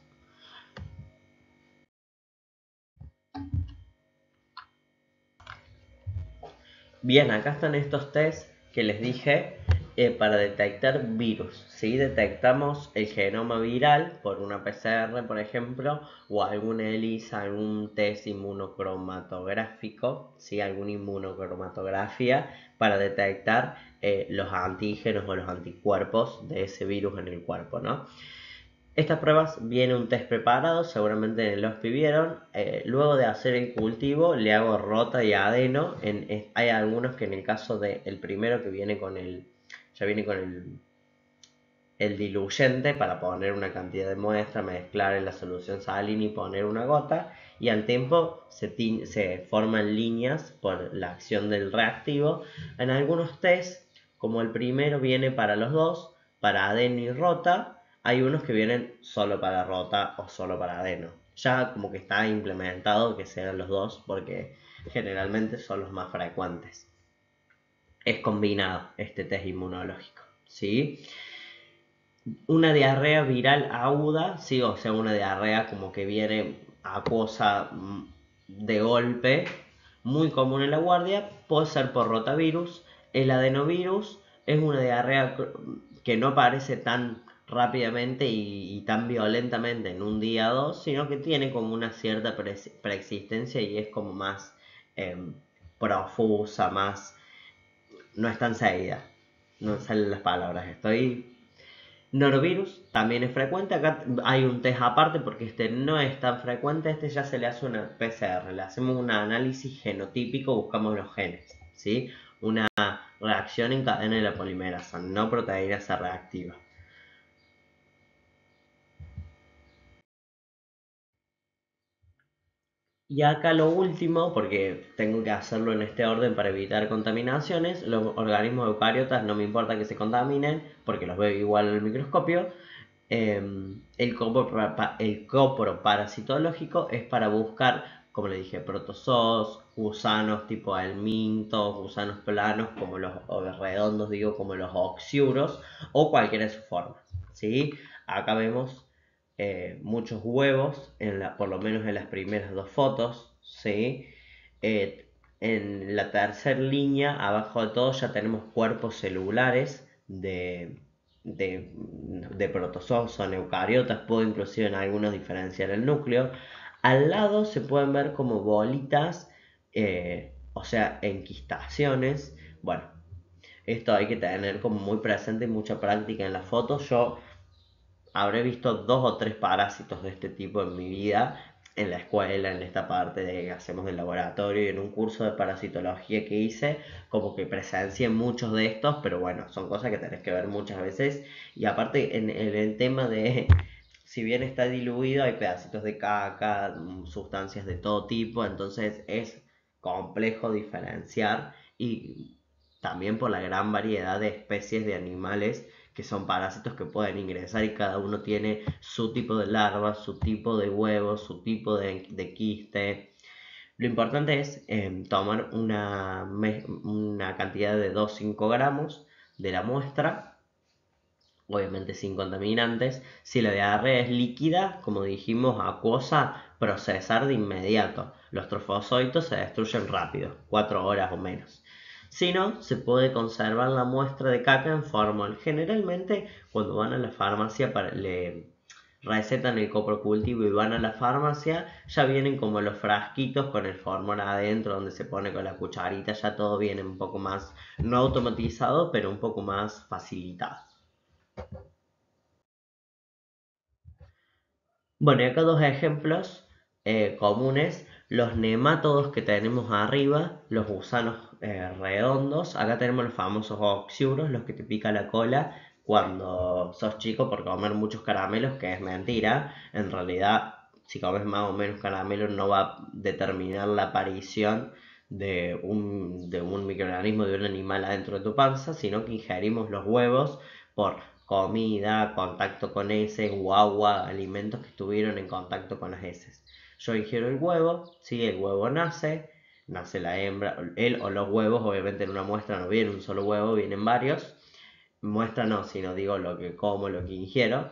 Bien, acá están estos test que les dije. Para detectar virus. Si detectamos el genoma viral por una PCR, por ejemplo, o alguna ELISA, algún test inmunocromatográfico, ¿sí? Alguna inmunocromatografía para detectar los antígenos o los anticuerpos de ese virus en el cuerpo, ¿no? Estas pruebas viene un test preparado, seguramente en los que vieron. Luego de hacer el cultivo, le hago rota y adeno. Hay algunos que en el caso del primero que viene con ya viene con el diluyente para poner una cantidad de muestra, mezclar en la solución salina y poner una gota. Y al tiempo se forman líneas por la acción del reactivo. En algunos test, como el primero viene para los dos, para adeno y rota, hay unos que vienen solo para rota o solo para adeno. Ya como que está implementado que sean los dos porque generalmente son los más frecuentes. Es combinado este test inmunológico, ¿sí? Una diarrea viral aguda, sí, o sea, una diarrea como que viene acuosa de golpe, muy común en la guardia, puede ser por rotavirus. El adenovirus es una diarrea que no aparece tan rápidamente y tan violentamente en un día o dos, sino que tiene como una cierta preexistencia y es como más eh, profusa, más, no es tan seguida, no salen las palabras, estoy. Norovirus también es frecuente, acá hay un test aparte porque este no es tan frecuente, este ya se le hace una PCR, le hacemos un análisis genotípico, buscamos los genes, ¿sí? Una reacción en cadena de la polimerasa, no proteína reactiva. Y acá lo último, porque tengo que hacerlo en este orden para evitar contaminaciones, los organismos eucariotas no me importa que se contaminen porque los veo igual en el microscopio. El coproparasitológico es para buscar, como le dije, protozoos, gusanos tipo helmintos, gusanos planos como o redondos, digo, como los oxiuros o cualquiera de sus formas, ¿sí? Acá vemos muchos huevos, por lo menos en las primeras dos fotos, ¿sí? En la tercera línea, abajo de todo, ya tenemos cuerpos celulares de protozoos, son eucariotas, puedo inclusive en algunos diferenciar el núcleo. Al lado se pueden ver como bolitas, o sea, enquistaciones. Bueno, esto hay que tener como muy presente y mucha práctica en las fotos. Yo habré visto dos o tres parásitos de este tipo en mi vida, en la escuela, en esta parte de que hacemos del laboratorio y en un curso de parasitología que hice, como que presencié muchos de estos, pero bueno, son cosas que tenés que ver muchas veces. Y aparte, en el tema de, si bien está diluido, hay pedacitos de caca, sustancias de todo tipo, entonces es complejo diferenciar y también por la gran variedad de especies de animales que son parásitos que pueden ingresar y cada uno tiene su tipo de larva, su tipo de huevo, su tipo de quiste. Lo importante es tomar una cantidad de 2-5 gramos de la muestra, obviamente sin contaminantes. Si la diarrea es líquida, como dijimos, acuosa, procesar de inmediato. Los trofozoitos se destruyen rápido, 4 horas o menos. Si no, se puede conservar la muestra de caca en formol. Generalmente, cuando van a la farmacia, le recetan el coprocultivo y van a la farmacia, ya vienen como los frasquitos con el formol adentro, donde se pone con la cucharita, ya todo viene un poco más, no automatizado, pero un poco más facilitado. Bueno, y acá dos ejemplos comunes. Los nemátodos que tenemos arriba, los gusanos redondos. Acá tenemos los famosos oxiuros, los que te pica la cola cuando sos chico por comer muchos caramelos, que es mentira. En realidad, si comes más o menos caramelos no va a determinar la aparición de un microorganismo, de un animal adentro de tu panza, sino que ingerimos los huevos por comida, contacto con heces o agua, alimentos que estuvieron en contacto con las heces. Yo ingiero el huevo, si el huevo nace la hembra, él o los huevos, obviamente en una muestra no viene un solo huevo, vienen varios. Muestra no, sino digo lo que como, lo que ingiero.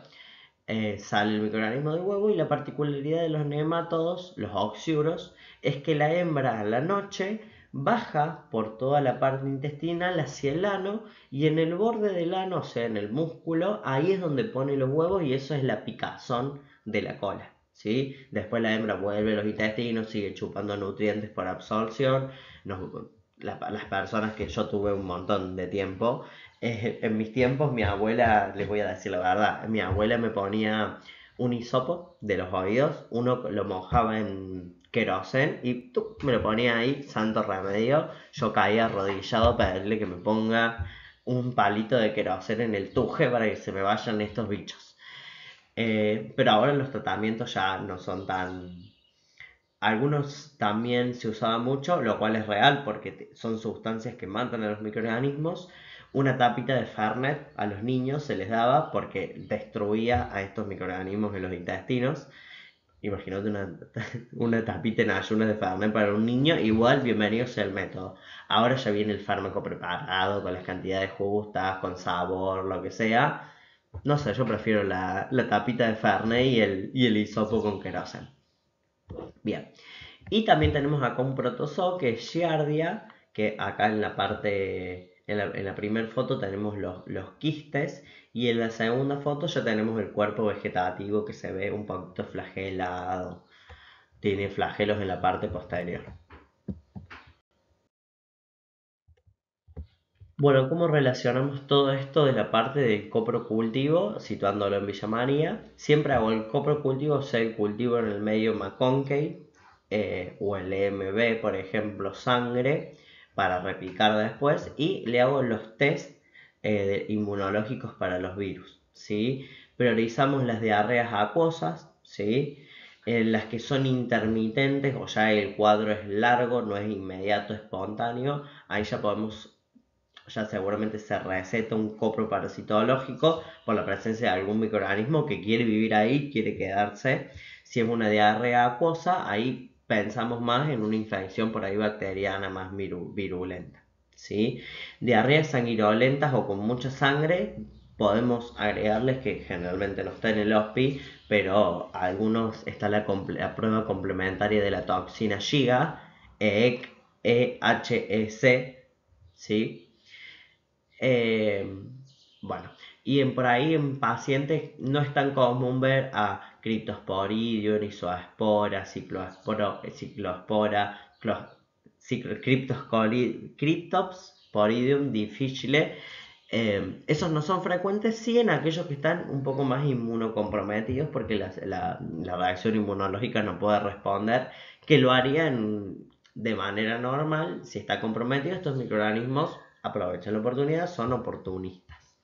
Sale el microorganismo del huevo y la particularidad de los nemátodos, los oxiuros, es que la hembra a la noche baja por toda la parte intestinal hacia el ano y en el borde del ano, o sea, en el músculo, ahí es donde pone los huevos y eso es la picazón de la cola. ¿Sí? Después la hembra vuelve a los intestinos, sigue chupando nutrientes por absorción. Las personas que yo tuve un montón de tiempo, en mis tiempos mi abuela, les voy a decir la verdad, mi abuela me ponía un hisopo de los oídos, uno lo mojaba en querosén y me lo ponía ahí, santo remedio, yo caía arrodillado para pedirle que me ponga un palito de querosén en el tuje para que se me vayan estos bichos. Pero ahora los tratamientos ya no son tan... Algunos también se usaba mucho, lo cual es real porque son sustancias que matan a los microorganismos. Una tapita de Fernet a los niños se les daba porque destruía a estos microorganismos en los intestinos. Imagínate una tapita en ayunas de Fernet para un niño, igual bienvenido sea el método. Ahora ya viene el fármaco preparado con las cantidades justas, con sabor, lo que sea. No sé, yo prefiero la tapita de Fernet y el hisopo con queroseno. Bien. Y también tenemos acá un protozoo que es Giardia, que acá en la parte, en la primera foto tenemos los quistes y en la segunda foto ya tenemos el cuerpo vegetativo que se ve un poquito flagelado. Tiene flagelos en la parte posterior. Bueno, ¿cómo relacionamos todo esto de la parte del coprocultivo, situándolo en Villa María? Siempre hago el coprocultivo, o sea, el cultivo en el medio McConkey, o el EMB, por ejemplo, sangre, para replicar después, y le hago los test inmunológicos para los virus, ¿sí? Priorizamos las diarreas acuosas, ¿sí? Las que son intermitentes, o ya el cuadro es largo, no es inmediato, espontáneo, ahí ya seguramente se receta un copro parasitológico por la presencia de algún microorganismo que quiere vivir ahí, quiere quedarse. Si es una diarrea acuosa, ahí pensamos más en una infección por ahí bacteriana más virulenta. ¿Sí? Diarreas sanguinolentas o con mucha sangre, podemos agregarles que generalmente no está en el HOSPI, pero algunos está la prueba complementaria de la toxina Shiga, EHEC, ¿sí? Eh, bueno, y por ahí en pacientes no es tan común ver a Cryptosporidium, Isospora, Ciclospora, Cryptosporidium difficile. Esos no son frecuentes, sí en aquellos que están un poco más inmunocomprometidos porque la reacción inmunológica no puede responder, que lo harían de manera normal. Si está comprometido, estos microorganismos aprovechan la oportunidad, son oportunistas.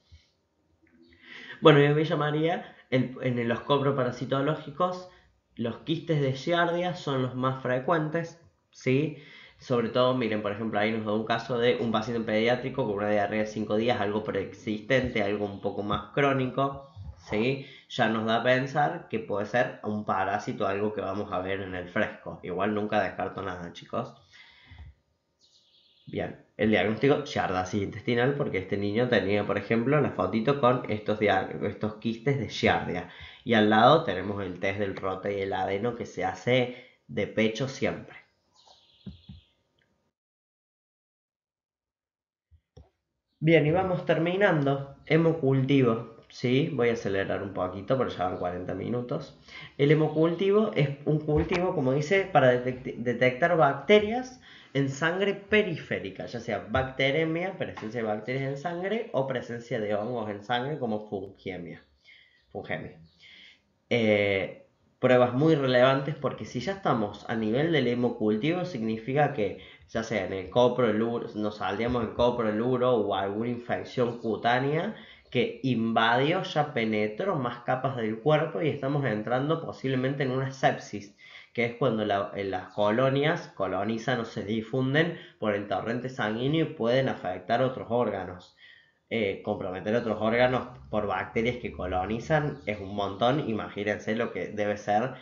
Bueno, yo me llamaría, en los coproparasitológicos, los quistes de Giardia son los más frecuentes, ¿sí? Sobre todo, miren, por ejemplo, ahí nos da un caso de un paciente pediátrico con una diarrea de 5 días, algo preexistente, algo un poco más crónico, ¿sí? Ya nos da a pensar que puede ser un parásito, algo que vamos a ver en el fresco. Igual nunca descarto nada, chicos. Bien, el diagnóstico Giardia intestinal porque este niño tenía, por ejemplo, la fotito con estos quistes de Giardia. Y al lado tenemos el test del rote y el adeno que se hace de pecho siempre. Bien, y vamos terminando. Hemocultivo, ¿sí? Voy a acelerar un poquito, pero ya van 40 minutos. El hemocultivo es un cultivo, como dice, para detectar bacterias en sangre periférica, ya sea bacteremia, presencia de bacterias en sangre, o presencia de hongos en sangre, como fungemia. eh, Pruebas muy relevantes porque si ya estamos a nivel del hemocultivo significa que ya sea en el coproluro, nos saldríamos en coproluro o alguna infección cutánea que invadió, ya penetró más capas del cuerpo y estamos entrando posiblemente en una sepsis, que es cuando las colonias colonizan o se difunden por el torrente sanguíneo y pueden afectar otros órganos. Comprometer otros órganos por bacterias que colonizan es un montón. Imagínense lo que debe ser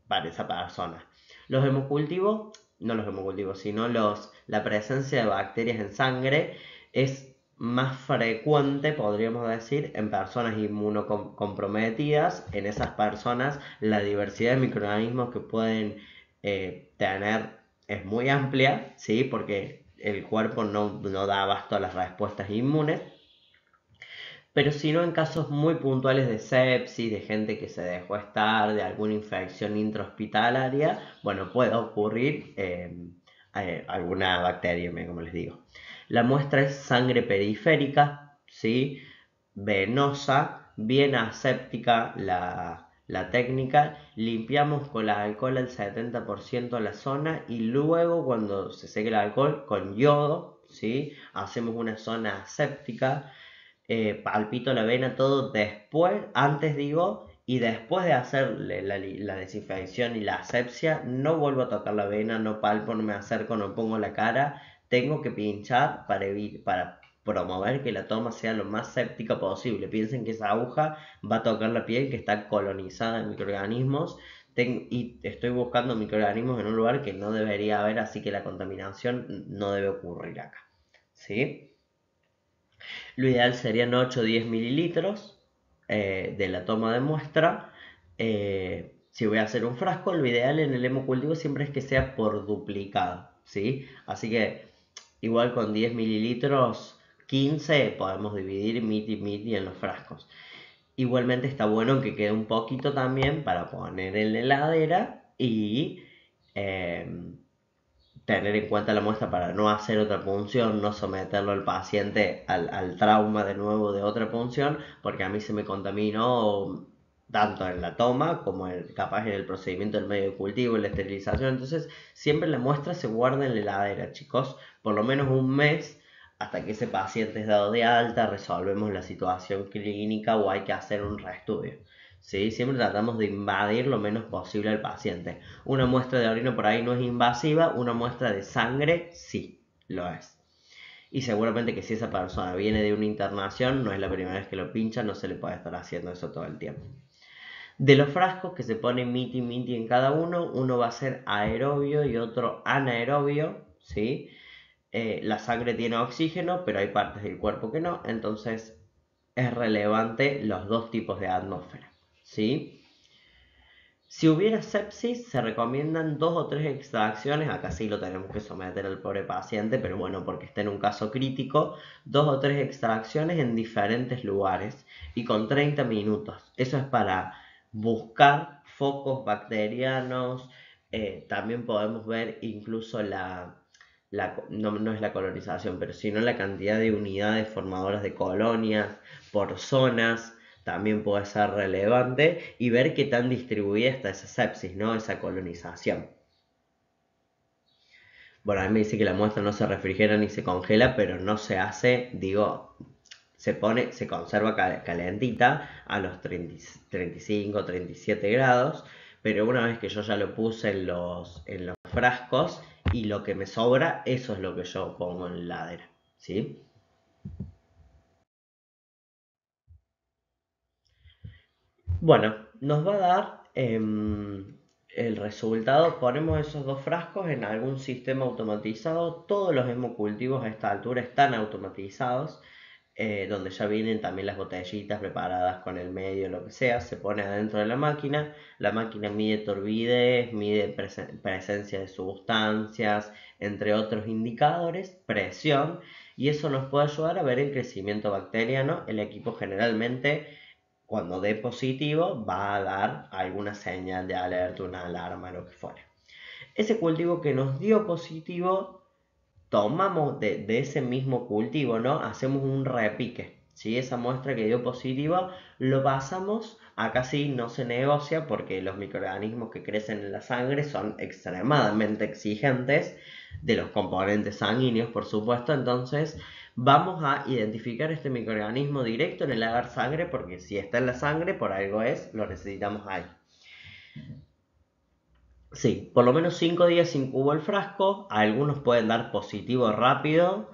para esa persona. Los hemocultivos, no los hemocultivos, sino la presencia de bacterias en sangre es más frecuente, podríamos decir, en personas inmunocomprometidas. En esas personas, la diversidad de microorganismos que pueden tener es muy amplia, ¿sí? Porque el cuerpo no da abasto a las respuestas inmunes, pero sino en casos muy puntuales de sepsis, de gente que se dejó estar, de alguna infección intrahospitalaria, bueno, puede ocurrir alguna bacteria, como les digo. La muestra es sangre periférica, ¿sí? Venosa, bien aséptica la técnica, limpiamos con el alcohol al 70% la zona y luego cuando se seque el alcohol con yodo, ¿sí? Hacemos una zona aséptica, palpito la vena todo después, antes digo, y después de hacerle la desinfección y la asepsia, no vuelvo a tocar la vena, no palpo, no me acerco, no pongo la cara, tengo que pinchar para promover que la toma sea lo más séptica posible. Piensen que esa aguja va a tocar la piel que está colonizada de microorganismos y estoy buscando microorganismos en un lugar que no debería haber, así que la contaminación no debe ocurrir acá. ¿Sí? Lo ideal serían 8 o 10 mililitros de la toma de muestra. Si voy a hacer un frasco, lo ideal en el hemocultivo siempre es que sea por duplicado, ¿sí? Así que igual con 10 mililitros, 15 podemos dividir miti en los frascos. Igualmente está bueno que quede un poquito también para poner en la heladera y eh, tener en cuenta la muestra para no hacer otra punción, no someterlo al paciente al trauma de nuevo de otra punción, porque a mí se me contaminó tanto en la toma como capaz en el procedimiento del medio de cultivo, en la esterilización. Entonces, siempre la muestra se guarda en la heladera, chicos, por lo menos un mes hasta que ese paciente es dado de alta, resolvemos la situación clínica o hay que hacer un reestudio. ¿Sí? Siempre tratamos de invadir lo menos posible al paciente. Una muestra de orina por ahí no es invasiva, una muestra de sangre sí lo es. Y seguramente que si esa persona viene de una internación, no es la primera vez que lo pincha, no se le puede estar haciendo eso todo el tiempo. De los frascos que se pone miti en cada uno va a ser aerobio y otro anaerobio, ¿sí? La sangre tiene oxígeno, pero hay partes del cuerpo que no, entonces es relevante los dos tipos de atmósfera, ¿sí? Si hubiera sepsis, se recomiendan 2 o 3 extracciones. Acá sí lo tenemos que someter al pobre paciente, pero bueno, porque está en un caso crítico. 2 o 3 extracciones en diferentes lugares y con 30 minutos. Eso es para buscar focos bacterianos. También podemos ver incluso no es la colonización, pero sino la cantidad de unidades formadoras de colonias por zonas también puede ser relevante y ver qué tan distribuida está esa sepsis, ¿no? Esa colonización. Bueno, a mí me dice que la muestra no se refrigera ni se congela, pero no se hace, digo, se conserva calentita a los 35, 37 grados, pero una vez que yo ya lo puse en los frascos y lo que me sobra, eso es lo que yo pongo en la heladera, ¿sí? Bueno, nos va a dar el resultado. Ponemos esos 2 frascos en algún sistema automatizado. Todos los hemocultivos a esta altura están automatizados, donde ya vienen también las botellitas preparadas con el medio, lo que sea. Se pone adentro de la máquina. La máquina mide turbidez, mide presencia de sustancias, entre otros indicadores, presión, y eso nos puede ayudar a ver el crecimiento bacteriano. El equipo generalmente cuando dé positivo va a dar alguna señal de alerta, una alarma, lo que fuera. Ese cultivo que nos dio positivo, tomamos de ese mismo cultivo, ¿no? Hacemos un repique. Si esa muestra que dio positiva, lo pasamos, acá sí no se negocia porque los microorganismos que crecen en la sangre son extremadamente exigentes de los componentes sanguíneos, por supuesto, entonces vamos a identificar este microorganismo directo en el agar sangre porque si está en la sangre, por algo es, lo necesitamos ahí. Sí, por lo menos 5 días incubo el frasco, algunos pueden dar positivo rápido,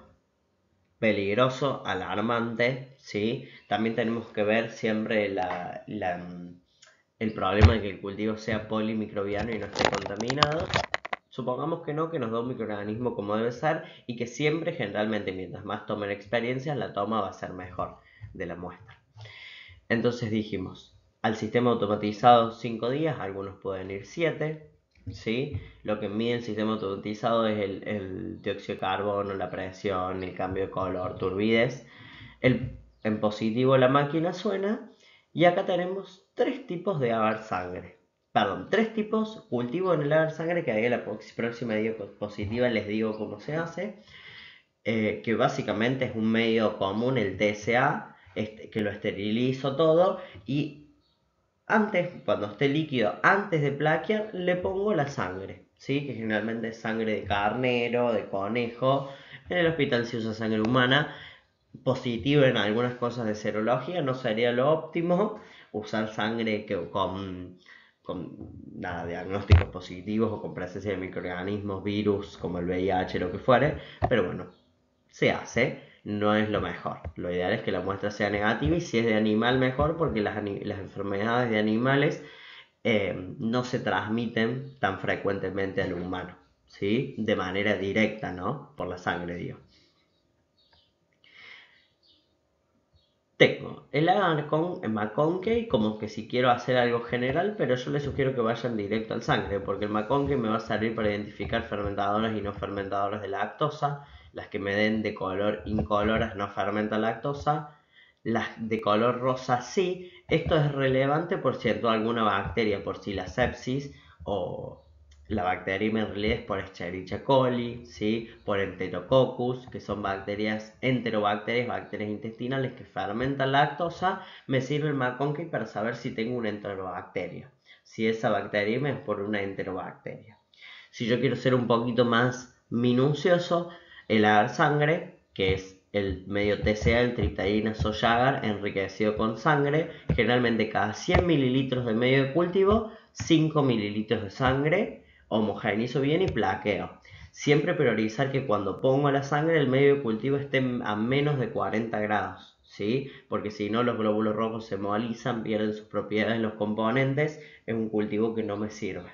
peligroso, alarmante, ¿sí? También tenemos que ver siempre el problema de que el cultivo sea polimicrobiano y no esté contaminado. Supongamos que no, que nos da un microorganismo como debe ser y que siempre, generalmente, mientras más tomen experiencias, la toma va a ser mejor de la muestra. Entonces dijimos, al sistema automatizado 5 días, algunos pueden ir 7. ¿sí? Lo que mide el sistema automatizado es el dióxido de carbono, la presión, el cambio de color, turbidez. En positivo la máquina suena y acá tenemos tres tipos de agar sangre. Perdón, tres tipos, cultivo en el agar sangre, que ahí en la próxima diapositiva les digo cómo se hace, que básicamente es un medio común, el TSA, que lo esterilizo todo y antes, cuando esté líquido, antes de plaquear, le pongo la sangre, ¿sí? Que generalmente es sangre de carnero, de conejo. En el hospital se usa sangre humana. Positivo en algunas cosas de serología, no sería lo óptimo usar sangre con nada, diagnósticos positivos o con presencia de microorganismos, virus como el VIH, lo que fuere, pero bueno, se hace, no es lo mejor. Lo ideal es que la muestra sea negativa y si es de animal mejor porque las enfermedades de animales no se transmiten tan frecuentemente al humano, ¿sí? De manera directa, ¿no? Por la sangre, digo. Tengo el agar con McConkey como que si quiero hacer algo general, pero yo les sugiero que vayan directo al sangre, porque el McConkey me va a servir para identificar fermentadoras y no fermentadoras de lactosa. Las que me den de color incoloras no fermentan lactosa. Las de color rosa sí. Esto es relevante por cierto alguna bacteria, por si la sepsis o la bacteria en realidad es por Escherichia coli, ¿sí? Por Enterococcus, que son enterobacterias, bacterias intestinales que fermentan lactosa. Me sirve el McConkey para saber si tengo una enterobacteria, si esa bacteria es por una enterobacteria. Si yo quiero ser un poquito más minucioso, el agar sangre, que es el medio TCA, el triptalina soya agar, enriquecido con sangre, generalmente cada 100 mililitros de medio de cultivo, 5 mililitros de sangre, homogenizo bien y plaqueo. Siempre priorizar que cuando pongo la sangre el medio de cultivo esté a menos de 40 grados, ¿sí? Porque si no los glóbulos rojos se movilizan, pierden sus propiedades los componentes, es un cultivo que no me sirve.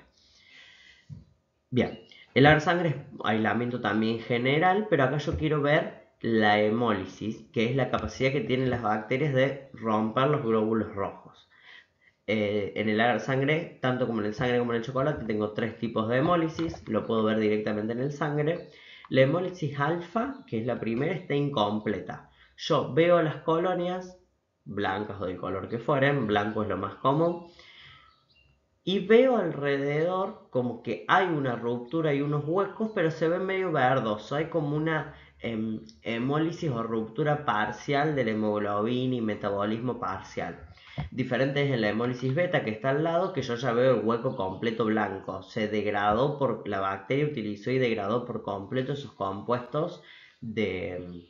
Bien, el agar sangre es aislamiento también general, pero acá yo quiero ver la hemólisis, que es la capacidad que tienen las bacterias de romper los glóbulos rojos. En el agar sangre, tanto como en el sangre como en el chocolate, tengo tres tipos de hemólisis, lo puedo ver directamente en el sangre. La hemólisis alfa, que es la primera, está incompleta. Yo veo las colonias, blancas o del color que fueren, blanco es lo más común, y veo alrededor como que hay una ruptura y unos huecos, pero se ve medio verdoso. Hay como una hemólisis o ruptura parcial de la hemoglobina y metabolismo parcial. Diferente es en la hemólisis beta que está al lado, que yo ya veo el hueco completo blanco. Se degradó por la bacteria, utilizó y degradó por completo esos compuestos de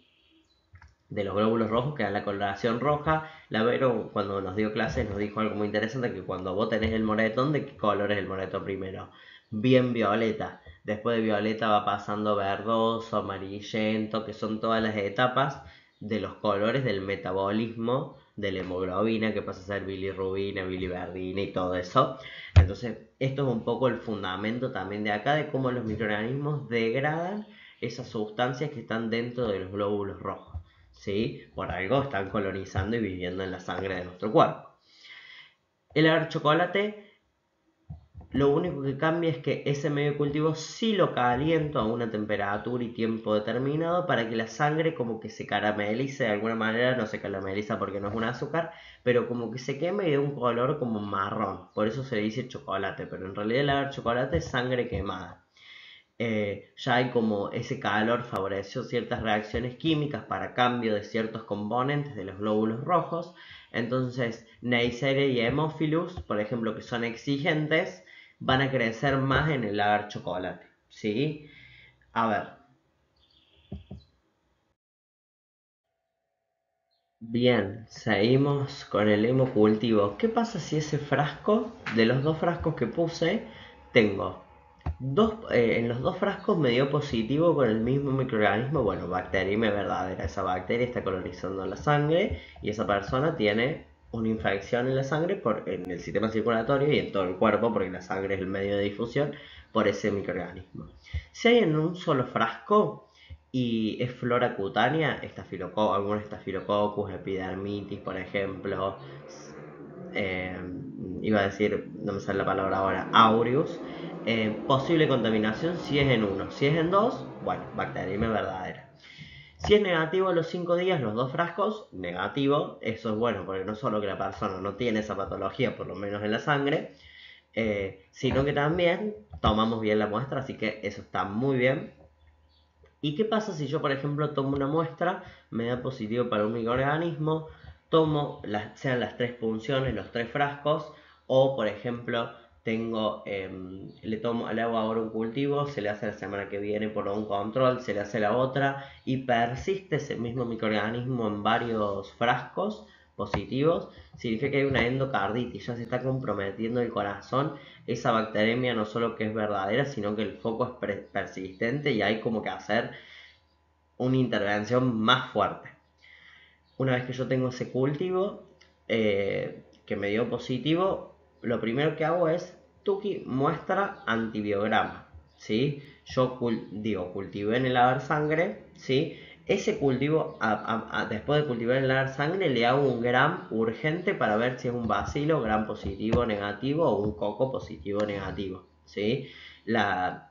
los glóbulos rojos que dan la coloración roja. La Vero, cuando nos dio clases, nos dijo algo muy interesante, que cuando vos tenés el moretón, ¿de qué color es el moretón primero? Bien violeta. Después de violeta va pasando verdoso, amarillento, que son todas las etapas de los colores del metabolismo de la hemoglobina, que pasa a ser bilirrubina, biliverdina y todo eso. Entonces, esto es un poco el fundamento también de acá, de cómo los microorganismos degradan esas sustancias que están dentro de los glóbulos rojos. ¿Sí? Por algo están colonizando y viviendo en la sangre de nuestro cuerpo. El agar chocolate, lo único que cambia es que ese medio de cultivo sí lo caliento a una temperatura y tiempo determinado para que la sangre como que se caramelice de alguna manera. No se carameliza porque no es un azúcar, pero como que se queme y dé un color como marrón. Por eso se le dice chocolate, pero en realidad el agar chocolate es sangre quemada. Ya hay como ese calor favoreció ciertas reacciones químicas para cambio de ciertos componentes de los glóbulos rojos. Entonces, Neisseria y Hemophilus, por ejemplo, que son exigentes, van a crecer más en el agar chocolate. ¿Sí? A ver, bien, seguimos con el hemocultivo. ¿Qué pasa si ese frasco, de los dos frascos que puse, tengo en los dos frascos me dio positivo con el mismo microorganismo? Bueno, bacteriemia verdadera. Esa bacteria está colonizando la sangre y esa persona tiene una infección en la sangre, en el sistema circulatorio y en todo el cuerpo, porque la sangre es el medio de difusión, por ese microorganismo. Si hay en un solo frasco y es flora cutánea, algunos estafilococcus, epidermitis, por ejemplo, eh, iba a decir, no me sale la palabra ahora, aureus. posible contaminación si es en 1. Si es en 2, bueno, bacteriemia verdadera. Si es negativo a los 5 días, los 2 frascos, negativo. Eso es bueno porque no solo que la persona no tiene esa patología, por lo menos en la sangre, sino que también tomamos bien la muestra, así que eso está muy bien. ¿Y qué pasa si yo, por ejemplo, tomo una muestra, me da positivo para un microorganismo, tomo sean las 3 punciones, los 3 frascos, o por ejemplo, le hago ahora un cultivo, se le hace la semana que viene por un control, se le hace la otra, y persiste ese mismo microorganismo en varios frascos positivos, significa que hay una endocarditis, ya se está comprometiendo el corazón. Esa bacteremia no solo que es verdadera, sino que el foco es persistente y hay como que hacer una intervención más fuerte. Una vez que yo tengo ese cultivo que me dio positivo, lo primero que hago es Tuki muestra antibiograma, ¿sí? Yo cultivé en el haber sangre, ¿sí? Ese cultivo, después de cultivar en el haber sangre, le hago un gram urgente para ver si es un bacilo, gram positivo o negativo, o un coco positivo o negativo, ¿sí? La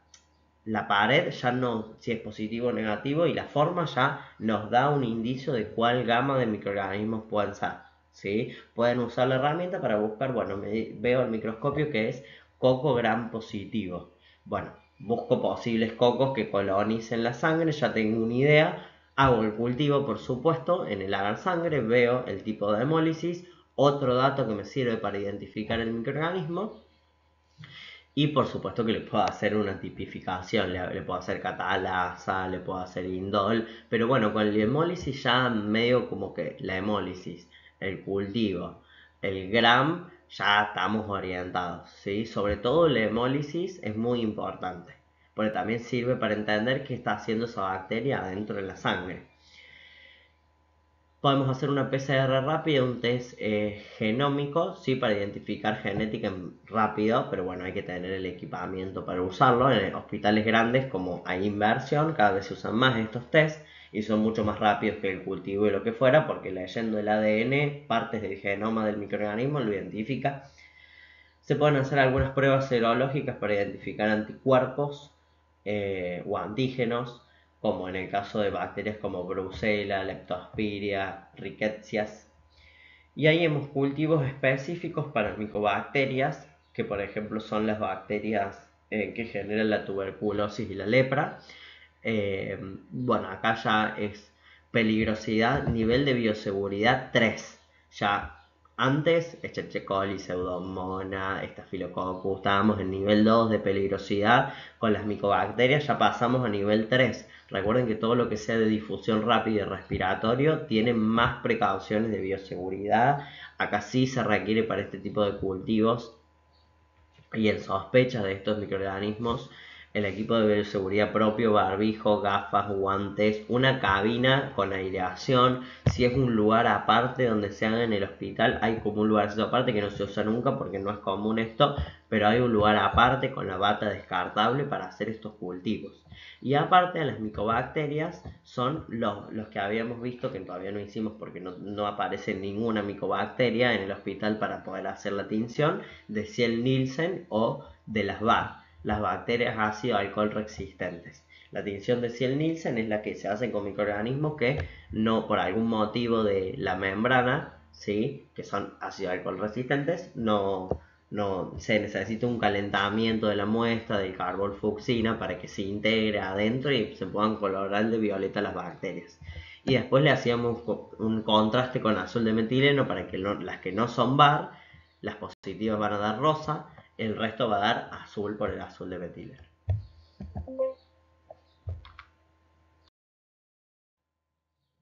pared ya no, si es positivo o negativo, y la forma ya nos da un indicio de cuál gama de microorganismos pueden ser, ¿sí? Pueden usar la herramienta para buscar, bueno, veo el microscopio que es coco gram positivo. Bueno, busco posibles cocos que colonicen la sangre, ya tengo una idea, hago el cultivo, por supuesto, en el agar sangre, veo el tipo de hemólisis, otro dato que me sirve para identificar el microorganismo. Y por supuesto que le puedo hacer una tipificación, le puedo hacer catalasa, le puedo hacer indol, pero bueno, con la hemólisis ya medio como que la hemólisis, el cultivo, el gram, ya estamos orientados, ¿sí? Sobre todo la hemólisis es muy importante, porque también sirve para entender qué está haciendo esa bacteria adentro de la sangre. Podemos hacer una PCR rápida, un test genómico, sí, para identificar genética rápido, pero bueno, hay que tener el equipamiento para usarlo. En hospitales grandes, como hay inversión, cada vez se usan más estos tests y son mucho más rápidos que el cultivo y lo que fuera, porque leyendo el ADN, partes del genoma del microorganismo lo identifica. Se pueden hacer algunas pruebas serológicas para identificar anticuerpos o antígenos, como en el caso de bacterias como Brucella, Leptospiria, Rickettsia. Y ahí hemos cultivos específicos para micobacterias, que por ejemplo son las bacterias que generan la tuberculosis y la lepra. Bueno, acá ya es peligrosidad, nivel de bioseguridad 3. Ya antes, Escherichia coli, Pseudomonas, Staphylococcus, estábamos en nivel 2 de peligrosidad. Con las micobacterias ya pasamos a nivel 3. Recuerden que todo lo que sea de difusión rápida y respiratorio tiene más precauciones de bioseguridad. Acá sí se requiere para este tipo de cultivos y en sospecha de estos microorganismos el equipo de bioseguridad propio, barbijo, gafas, guantes, una cabina con aireación. Si es un lugar aparte donde se haga en el hospital, hay como un lugarcito aparte que no se usa nunca porque no es común esto, pero hay un lugar aparte con la bata descartable para hacer estos cultivos. Y aparte, las micobacterias son los que habíamos visto, que todavía no hicimos porque no aparece ninguna micobacteria en el hospital para poder hacer la tinción, de Ciel-Nielsen o de las BAR, las bacterias ácido alcohol resistentes. La tinción de Ciel-Nielsen es la que se hace con microorganismos que no, por algún motivo de la membrana, ¿sí? Que son ácido alcohol resistentes, no se necesita un calentamiento de la muestra del carbolfucsina para que se integre adentro y se puedan colorar de violeta las bacterias. Y después le hacíamos un contraste con azul de metileno para que las que no son bar, las positivas van a dar rosa, el resto va a dar azul por el azul de metileno.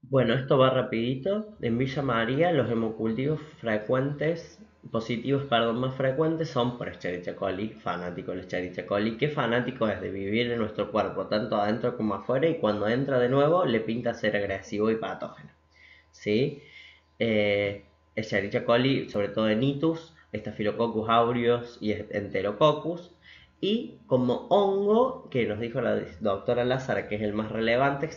Bueno, esto va rapidito. En Villa María los hemocultivos positivos, más frecuentes son por Escherichia coli, fanático del Escherichia coli. ¿Qué fanático es de vivir en nuestro cuerpo, tanto adentro como afuera? Y cuando entra de nuevo le pinta ser agresivo y patógeno, ¿sí? Escherichia coli, sobre todo en Itus, Staphylococcus aureus y Enterococcus. Y como hongo, que nos dijo la doctora Lázara que es el más relevante,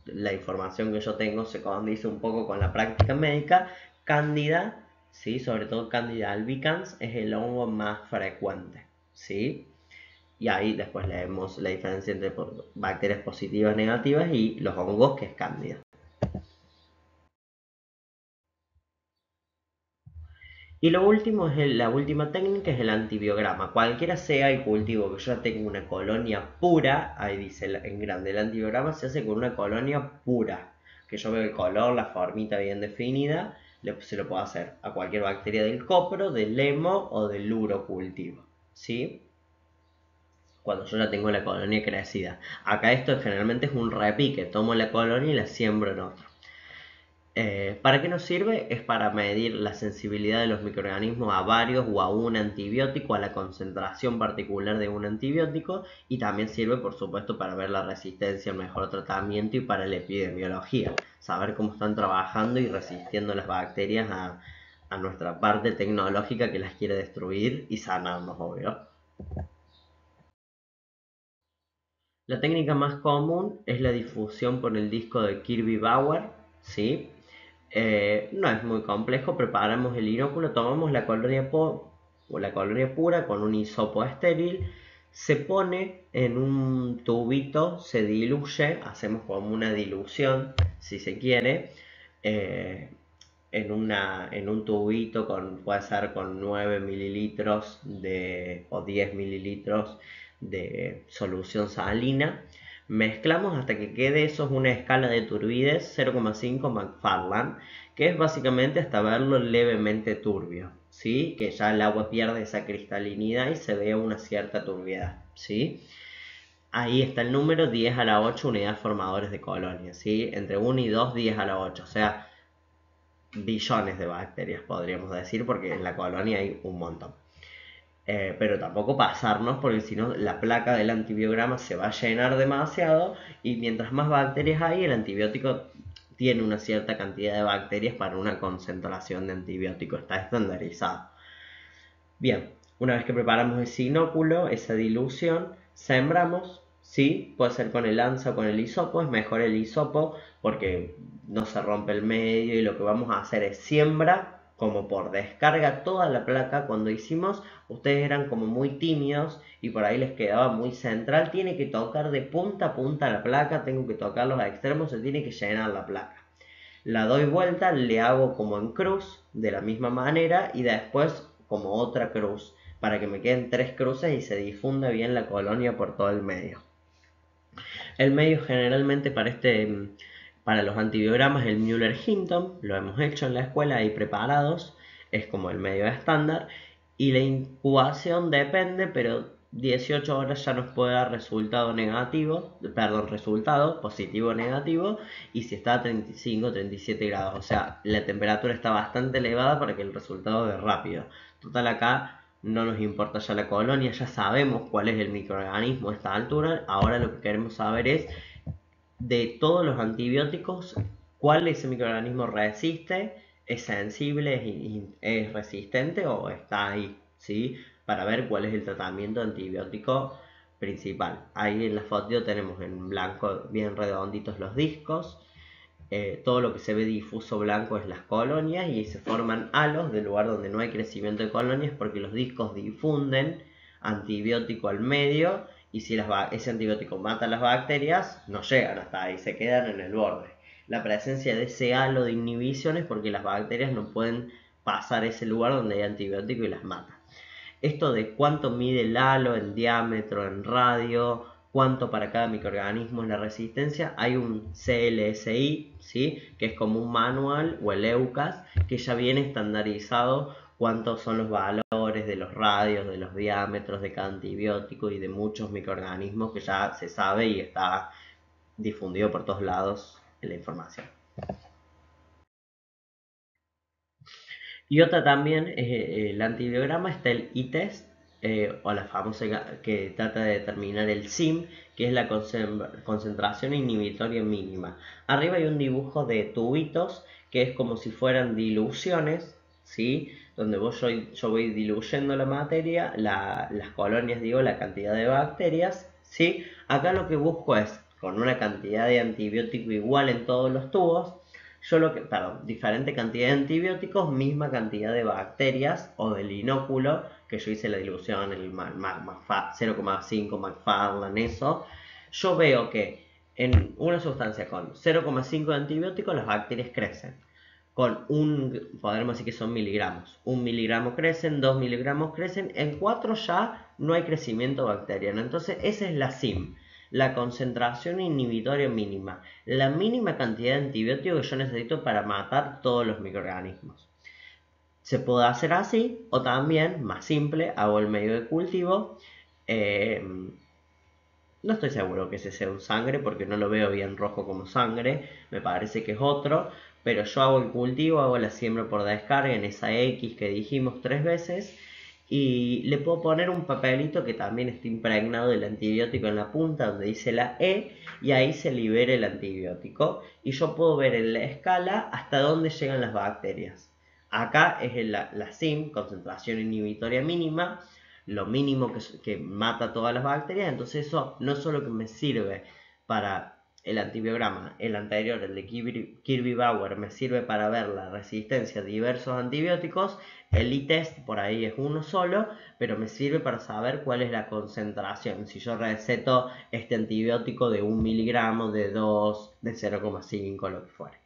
la información que yo tengo se condice un poco con la práctica médica, Cándida, ¿sí? Sobre todo Cándida albicans es el hongo más frecuente, ¿sí? Y ahí después leemos la diferencia entre bacterias positivas, negativas y los hongos, que es cándida. Y lo último es la última técnica, es el antibiograma. Cualquiera sea el cultivo que yo tenga una colonia pura, ahí dice en grande, el antibiograma se hace con una colonia pura. Que yo veo el color, la formita bien definida, se lo puedo hacer a cualquier bacteria del copro, del lemo o del luro cultivo. ¿Sí? Cuando yo ya tengo la colonia crecida. Acá esto generalmente es un repique, tomo la colonia y la siembro en otro. ¿Para qué nos sirve? Es para medir la sensibilidad de los microorganismos a varios o a un antibiótico, a la concentración particular de un antibiótico, y también sirve, por supuesto, para ver la resistencia, el mejor tratamiento y para la epidemiología, saber cómo están trabajando y resistiendo las bacterias a nuestra parte tecnológica que las quiere destruir y sanarnos, obvio. La técnica más común es la difusión por el disco de Kirby-Bauer, ¿sí? No es muy complejo, preparamos el inóculo, tomamos la colonia, o la colonia pura con un hisopo estéril, se pone en un tubito, se diluye, hacemos como una dilución, si se quiere, eh, en un tubito puede ser con 9 mililitros o 10 mililitros de solución salina. Mezclamos hasta que quede, eso es una escala de turbidez 0,5 McFarland, que es básicamente hasta verlo levemente turbio, ¿sí? Que ya el agua pierde esa cristalinidad y se vea una cierta turbiedad, ¿sí? Ahí está el número 10 a la 8 unidades formadores de colonia, ¿sí? Entre 1 y 2, 10 a la 8, o sea, billones de bacterias, podríamos decir, porque en la colonia hay un montón. Pero tampoco pasarnos, porque si no la placa del antibiograma se va a llenar demasiado y mientras más bacterias hay, el antibiótico tiene una cierta cantidad de bacterias para una concentración de antibiótico, está estandarizado. Bien, una vez que preparamos ese inóculo, esa dilución, sembramos, sí, puede ser con el anza o con el hisopo, es mejor el hisopo porque no se rompe el medio y lo que vamos a hacer es siembra como por descarga toda la placa. Cuando hicimos, ustedes eran como muy tímidos y por ahí les quedaba muy central, tiene que tocar de punta a punta la placa, tengo que tocar los extremos, se tiene que llenar la placa. La doy vuelta, le hago como en cruz, de la misma manera, y después como otra cruz, para que me queden 3 cruces y se difunda bien la colonia por todo el medio. El medio generalmente para los antibiogramas, el Müller-Hinton, lo hemos hecho en la escuela ahí preparados, es como el medio estándar, y la incubación depende, pero 18 horas ya nos puede dar resultado negativo, perdón, resultado positivo o negativo, y si está a 35 37 grados, o sea, la temperatura está bastante elevada para que el resultado dé rápido. Total, acá no nos importa ya la colonia, ya sabemos cuál es el microorganismo a esta altura. Ahora lo que queremos saber es, de todos los antibióticos, cuál ese microorganismo resiste, es sensible, es resistente o está ahí, ¿sí? Para ver cuál es el tratamiento antibiótico principal. Ahí en la foto tenemos en blanco bien redonditos los discos. Todo lo que se ve difuso blanco es las colonias y se forman halos del lugar donde no hay crecimiento de colonias porque los discos difunden antibiótico al medio y si ese antibiótico mata las bacterias, no llegan hasta ahí, se quedan en el borde. La presencia de ese halo de inhibición es porque las bacterias no pueden pasar ese lugar donde hay antibiótico y las mata. Esto de cuánto mide el halo en diámetro, en radio, cuánto para cada microorganismo es la resistencia, hay un CLSI, ¿sí? Que es como un manual, o el EUCAS, que ya viene estandarizado cuántos son los valores de los radios, de los diámetros de cada antibiótico y de muchos microorganismos que ya se sabe y está difundido por todos lados en la información. Y otra también, el antibiograma, está el I-test, o la famosa que trata de determinar el SIM, que es la concentración inhibitoria mínima. Arriba hay un dibujo de tubitos, que es como si fueran diluciones, ¿sí? Donde yo voy diluyendo la materia, las colonias, digo, la cantidad de bacterias, Acá lo que busco es, con una cantidad de antibiótico igual en todos los tubos, Perdón, diferente cantidad de antibióticos, misma cantidad de bacterias o del inóculo, que yo hice la dilución, el 0,5 McFarland, eso. Yo veo que en una sustancia con 0,5 de antibióticos las bacterias crecen. Podremos decir que son miligramos. 1 miligramo crecen, 2 miligramos crecen, en 4 ya no hay crecimiento bacteriano. Entonces esa es la SIM, la concentración inhibitoria mínima, la mínima cantidad de antibiótico que yo necesito para matar todos los microorganismos. Se puede hacer así, o también, más simple, hago el medio de cultivo. No estoy seguro que ese sea un sangre porque no lo veo bien rojo como sangre, me parece que es otro, pero yo hago el cultivo, hago la siembra por descarga en esa X que dijimos 3 veces y le puedo poner un papelito que también está impregnado del antibiótico en la punta donde dice la E y ahí se libera el antibiótico y yo puedo ver en la escala hasta dónde llegan las bacterias. Acá es la SIM, concentración inhibitoria mínima, lo mínimo que mata todas las bacterias, entonces eso no solo que me sirve para el antibiograma, el anterior, el de Kirby-Bauer, me sirve para ver la resistencia a diversos antibióticos, el e-test por ahí es uno solo, pero me sirve para saber cuál es la concentración, si yo receto este antibiótico de 1 miligramo, de 2, de 0,5, lo que fuere.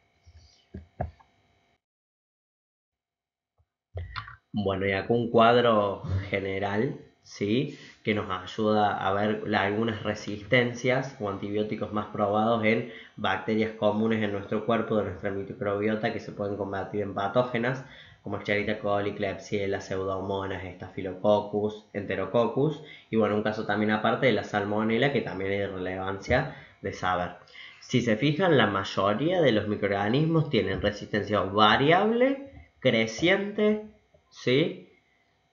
Bueno, y acá un cuadro general, ¿sí? Que nos ayuda a ver algunas resistencias o antibióticos más probados en bacterias comunes en nuestro cuerpo, de nuestra microbiota, que se pueden convertir en patógenas, como Escherichia coli, Klebsiella, Pseudomonas, Staphylococcus, Enterococcus, y bueno, un caso también aparte de la Salmonella, que también hay relevancia de saber. Si se fijan, la mayoría de los microorganismos tienen resistencia variable, creciente, ¿sí?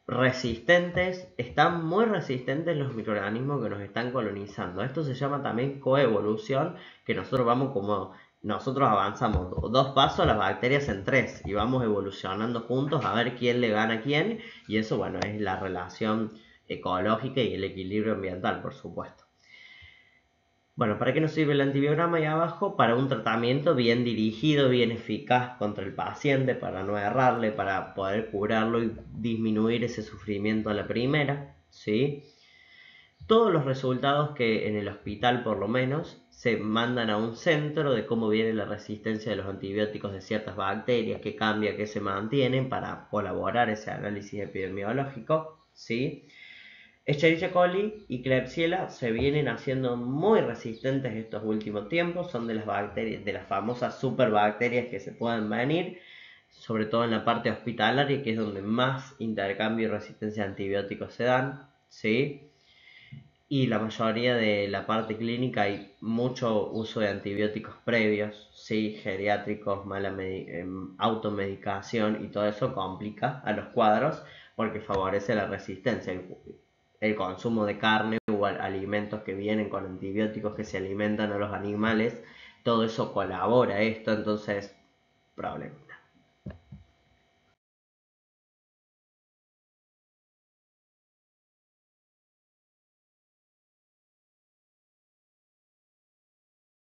Resistentes, están muy resistentes los microorganismos que nos están colonizando. Esto se llama también coevolución, que nosotros avanzamos 2 pasos, las bacterias en 3, y vamos evolucionando juntos a ver quién le gana a quién, y eso, bueno, es la relación ecológica y el equilibrio ambiental, por supuesto. Bueno, ¿para qué nos sirve el antibiograma ahí abajo? Para un tratamiento bien dirigido, bien eficaz contra el paciente, para no errarle, para poder curarlo y disminuir ese sufrimiento a la primera, ¿sí? Todos los resultados que en el hospital, por lo menos, se mandan a un centro de cómo viene la resistencia de los antibióticos de ciertas bacterias, qué cambia, qué se mantienen, para colaborar ese análisis epidemiológico, ¿sí? Escherichia coli y Klebsiella se vienen haciendo muy resistentes estos últimos tiempos, son de las bacterias, de las famosas superbacterias que se pueden venir, sobre todo en la parte hospitalaria, que es donde más intercambio y resistencia a antibióticos se dan, ¿sí? Y la mayoría de la parte clínica hay mucho uso de antibióticos previos, ¿sí? Geriátricos, automedicación, y todo eso complica a los cuadros porque favorece la resistencia. El consumo de carne o alimentos que vienen con antibióticos que se alimentan a los animales, todo eso colabora a esto, entonces, problema.